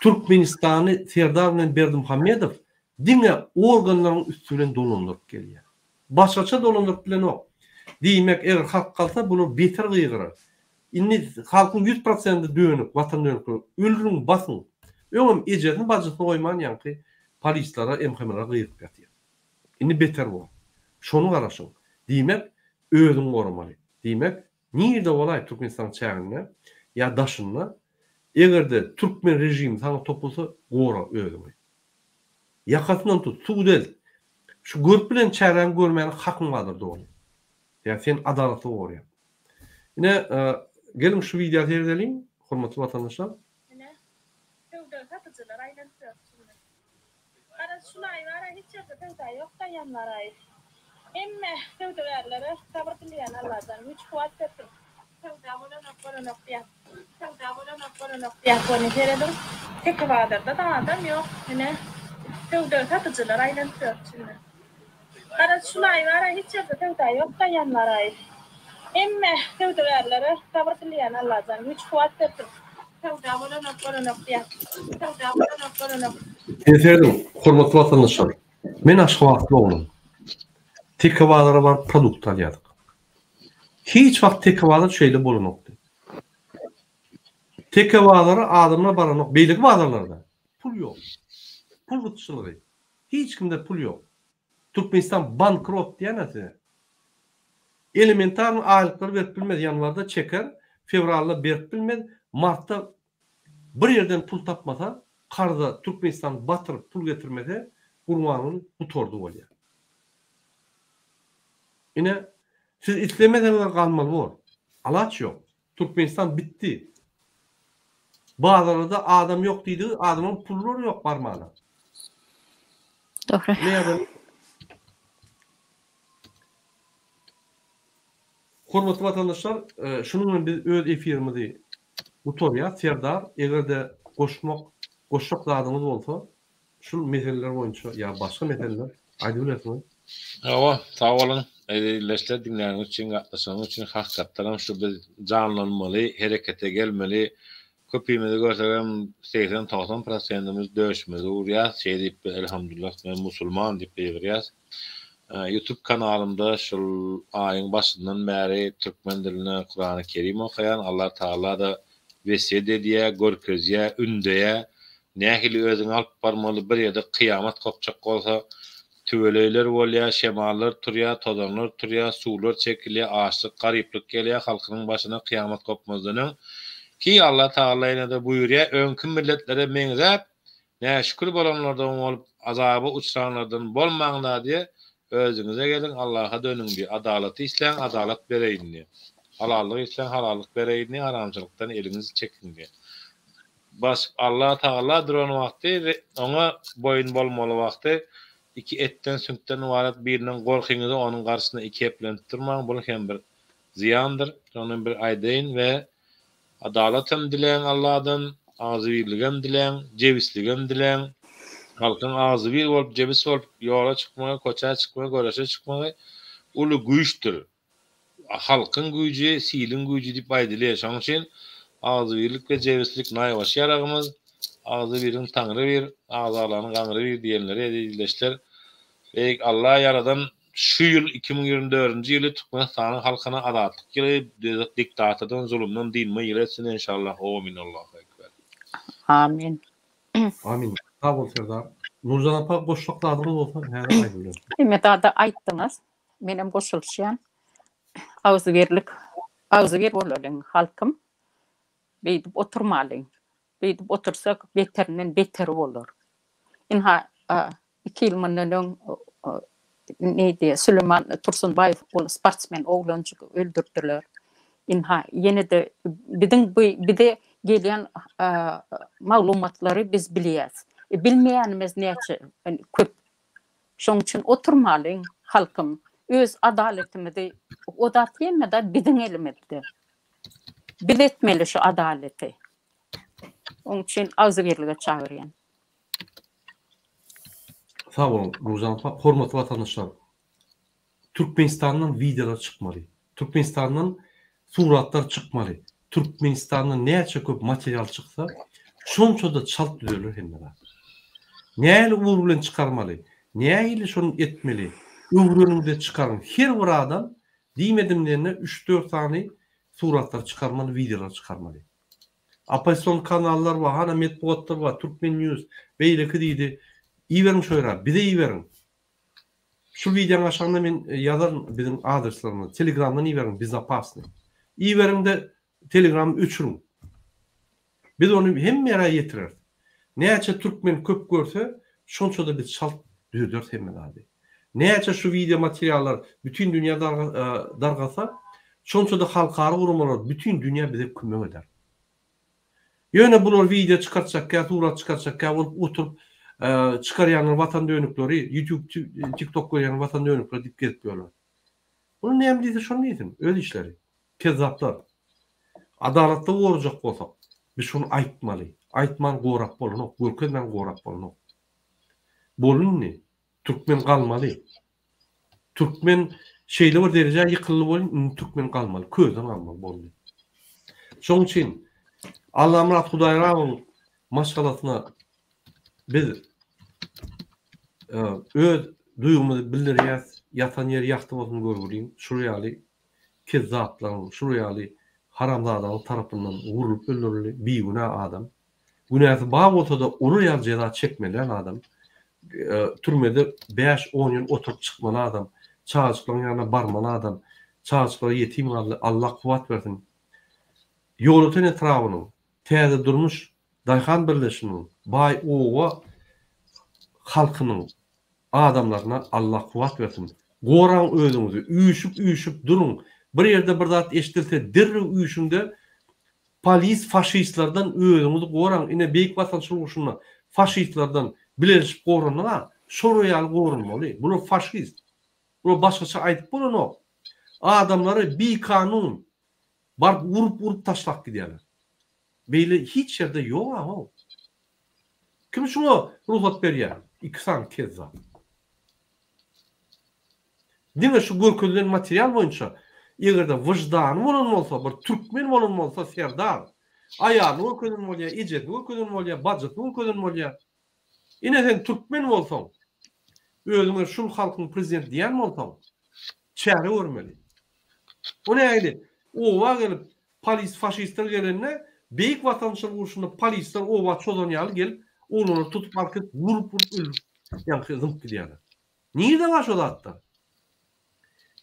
Türkmenistany Serdar bilen Berdimuhammedow diňe organlaryň üstünden dolandyryp gelýär. Başgaça dolandyryp bilen ok. Diýmek, eger halk kalsa bunu beter gıyğırar. İnni halkın 100% dönüp, vatan dönüp, öldürün, basın. Öňüm ejedin bajasyna goýman ýa-ni polislara, emhamlara gıyıp ýatýar. İnni beter bol. Şonu garaşyň. Diýmek, özüň goramaly. Diýmek, nirde bolay Türkmenistan çägine ýa daşyna, egerde Türkmen rejimi sana topulsa, gora özüňi. Ýakatyndan tut, suwdel. Şu görüp bilen çären görmäni hakyň bardyr doly. Ýa sen adalatly gorýar. Ine gelin şu videoyu seyredelim, hormatly vatandaşlar. Ine, tövde satıcılar aynen söylüyor. Ara şunay var, hiç yerde tövde yok da yanlar ay. Emme tövde verlere sabır dileyen Allah'tan güç kuvvet versin. Tövde abone nokta. Tövde abone nokta. Bunu seyredim. Tek vadırda da adam yok. Ine, tövde satıcılar aynen söylüyor. Ara şunay var, hiç yerde tövde yok da yanlar ay. Emme tövde verlere sabır dileyen Allah'tan güç kuvvet versin. Tövde abone nokta. Tövde abone nokta. Seyredim, hormatly vatandaşlar. Men aşky wagtly bolum. Tekavalara var produkt alýardyk. Hiç wagt tekavalar şeýle bolanokdy. Tekavalara adamlar baranok, beýleki bazarlarda. Pul ýok. Pul gutçylygy. Hiç kimde pul ýok. Türkmenistan bankrot diýenesi. Elementar aýlyklar berip bilmedi, ýanwarda çeker, fevralda berip bilmedi, martda bir yerden pul tapmasa, karda Türkmenistan batyryp pul getirmede, gurmanyny butordy bolýar. Ine siz islemedenler kalmalı bol. Alaç yok. Türkmenistan bitti. Bazılarda adam yok dedi, adamın pulları yok parmağına. Doğru. Ne yapalım? Hormatly vatandaşlar, şunun biz öz efirimizi utorýar, Serdar, egerde goşmak zadymyz bolsa, şu meseleler boýunça ýa başga meseleler aýdyp bilersiňiz. Hawa, sağ olun. Leşler dinleyen için, gatlaşan için hakikaten şu biz canlanmalı, harekete gelmeli, köpüýmezi görsem 80-90%'imiz döşmezi urýas, şey diýip elhamdülillah men musulman diýip berýäs. YouTube kanalımda şol aýyň başyndan bäri türkmen diline Kur'an-ı Kerim okuyan, Allah Taala da wesiýet edýär, görkezýär, ündeýär. Nähili özüň alyp barmaly bir ýerde kıyamat kopjak bolsa, tüweleyler bolýar, şemallar turýar, tozanlar turýar, suwlar çekilýär, açlyk, garyplyk gelýär, halkynyň başyna kıyamat kopmazdynyň ki Allah Taala ýene de buýurýar, öňkü milletlere meňzäp, näşükür bolanlardan bolup azaby uçranlardan bolmaňlar diýe özüňize gelin, Allaha dönüň diýip adalaty isläň, adalat bereýin diýip. Halallyk isläň, halallyk bereýin diýip, haramçylykdan elinizi çekin diýip. Bas Allah Taala duran wagty ona boyun bolmaly wagty iki etten sünkten ibaret birinden gorkyňyzy onuň garşysyna iki eplen turmaň, bu hem bir ziyandyr. Onuň bir aýdyn we adalatem dileň Allahdan, azybyligem dileň, jebisligem dileň. Halkyň ağzı bir bolup, jebis bolup, ýola çykmagy, koça çykmagy, goraşa çykmagy uly güýçdür. Halkyň güýji, silin güýji diýip aýdylýar. Şoň üçin ağzı birlik ve jebislik naýbaş ýaragymyz. Ağzı birin taňry bir, ağzalanyň gaňry bir diýenleri edilýärler. Ey Allah yaradan şu ýyl 2024-nji ýyly Türkmenistanyň halkyna adatlyk ýyly, diktatordan, zulümden dinme ýyly etsin inşallah. Amin. Allahu ekber. Amin. Amin. Sağ ol Serdar. Nurcan apa goşluklarınız olsa her aýdylar. Mehmet ada aýtdyňyz. Menem goşulşýan ağzı bir bolan halkym beýdip oturmaly. Beýdip otursak beterinden beter bolar. Inha 2 ýyl mundan neydi Süleyman Tursunbaýew ol sportsmen oglançyk öldürdiler. Inha ýene de bide gelýän maglumatlary biz bilýäs. Bilmeýänimiz näçe köp. Şoň üçin oturmaly halkym öz adaletimizi odat ýemede biziň elimizde. Biletmeli şu adaleti. Onun için ağzı birliğe çağırıyan. Sağ olun Nurcan apa. Hormatly vatandaşlar. Türkmenistan'dan videolar çıkmalı. Türkmenistan'dan suratlar çıkmalı. Türkmenistan'dan näçe köp material çıksa şonça da çalt düzülür hemmeler. Näli uğur bilen çıkarmalı. Näli şonu etmeli. Öwründe çıkarın. Her bir adam diýmedimlerine 3-4 tane suratlar çıkarmalı, videolar çıkarmalı. Apasyon kanallar var, hana metbuatlar var, Türkmen News, beýleki diýdi. İýerin şöýra, bize iýerin. Şu videoň aşağına men ýazaryn bizim adreslaryny, Telegramdan iýerin, bezapasny. Iýerin de Telegram öçürün. Biz onu hem ýere ýetirer. Näçe türkmen köp görse, şonça da biz çalt düýdür hemmeladi. Näçe şu video materiallar bütün dünýäde dargasa, şonça da halkary gurumlar bütün dünýä bize kömek eder. Ýöne bular video çıkartsak, surat çıkartsak, oturup çıkarýan watan dönükleri, YouTube, TikTok görýän watan dönükleri diýip gelip ýörler. Bunu näme diýdi şonu diýdim, öz işleri. Kezzaplar. Adalatda gorjak bolsak, biz şunu aýtmaly. Aýtman gorap bolun, görkezmen gorap bolun. Bolunny, türkmen galmaly. Türkmen şeýle bir derejä ýykylly bolun, türkmen galmaly, közden galmaly boldy. Şoň üçin Allah'ım Rat Hudaýrawyň maşgalatyna biz öz duýgumuzy bildirýäs, ýatan ýer ýakty bolsun görgüliň, şurýaly kezzaplaryň, şurýaly haramzadalar tarapyndan urulyp öldürilýär, beýguna adam. Günäsi bar bolsa da onu ýazyda çekmelen adam. Türmede 5-10 ýyl oturup çykmaly adam, çağçyklaryň ýanyna barmaly adam, çağçyklary ýetim galdy, Allah kuwat bersin. Ýolutyn etrawyny täze durmuş daýhan birleşiniň baý owa halkynyň adamlaryna Allah kuwat bersin. Goran özüňizi üýüşüp durun. Bir ýerde bir zat eşitilse derre üýüşünde polis faşistlerden özüňizi goran. Ine beýik watançylyk şuna faşistlerden bileşip goranlar, şoraýal goranmaly. Bu faşist. Bu başgaça aýdyp bolan adamlary bir kanun bar urup taşlap gidýärler. Beýle hiç ýerde ýok ha. Kim şunu ruhsat berýär? İksan kezza. Dime şu görkezlen material boýunça egerde wyjdany bolan bolsa, bir türkmen bolan bolsa Serdar, Ayağını ökünün bolýar, ijetini ökünün bolýar, budjetini ökünün bolýar. Ine sen Türkmen bolsaň, özüňe şul halkyň prezident diýen bolsaň, çäre görmeli. O näýdi? Owa gelip polis faşistler gelende beýik watançylyk uruşunda polisler owa çozan ýaly gelip onu tutup alıp vurup öldürüp ýa-da zımp gidýärler. Niýe var şol hatda?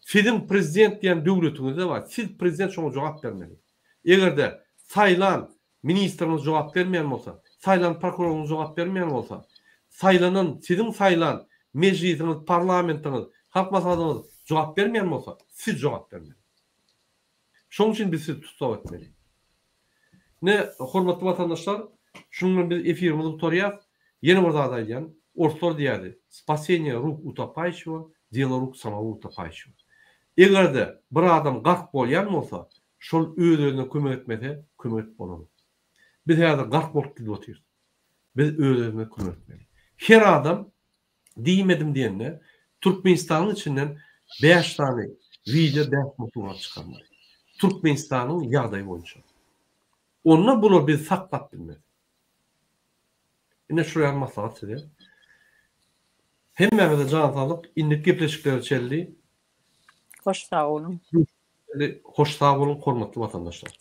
Sizin prezident diýen döwletiňizde var. Siz prezident şoňa jogap bermeli. Egerde saylan ministriniz jogap bermeýän bolsa, saylan prokurorunuz jogap bermeýän bolsa, saylanan sizin saylan meclisiniz, parlamentiniz, halk maslahatyňyz jogap bermeýän bolsa, siz jogap bermeli. Şoň üçin biz sizi tutup etmeli. Ne hormatly vatandaşlar, şunun biz efirimizi tutarýar. Ýene bir zat aýdýan, ortlar diýärdi. Spasение рук утопающего, дело рук самого утопающего. Egerde bir adam gark bolýan bolsa, şol öz-özüne kömek etmese, kömek bolar. Biz häzir gark bolup gidip oturýarys. Biz öz-özüne kömek etmeli. Her adam diýmedim diýende Türkmenistanyň içinden 5 tane video däp çıkarmaly. Türkmenistanyň ýagdaýy boýunça. Onda bunu biz saklap bilmeli. Ine şuraya maslahat size. Hemmemize can sağlık, indik gepleşikleri çeldi. Hoş sağ olun. Hoş sağ olun, hormatly vatandaşlar.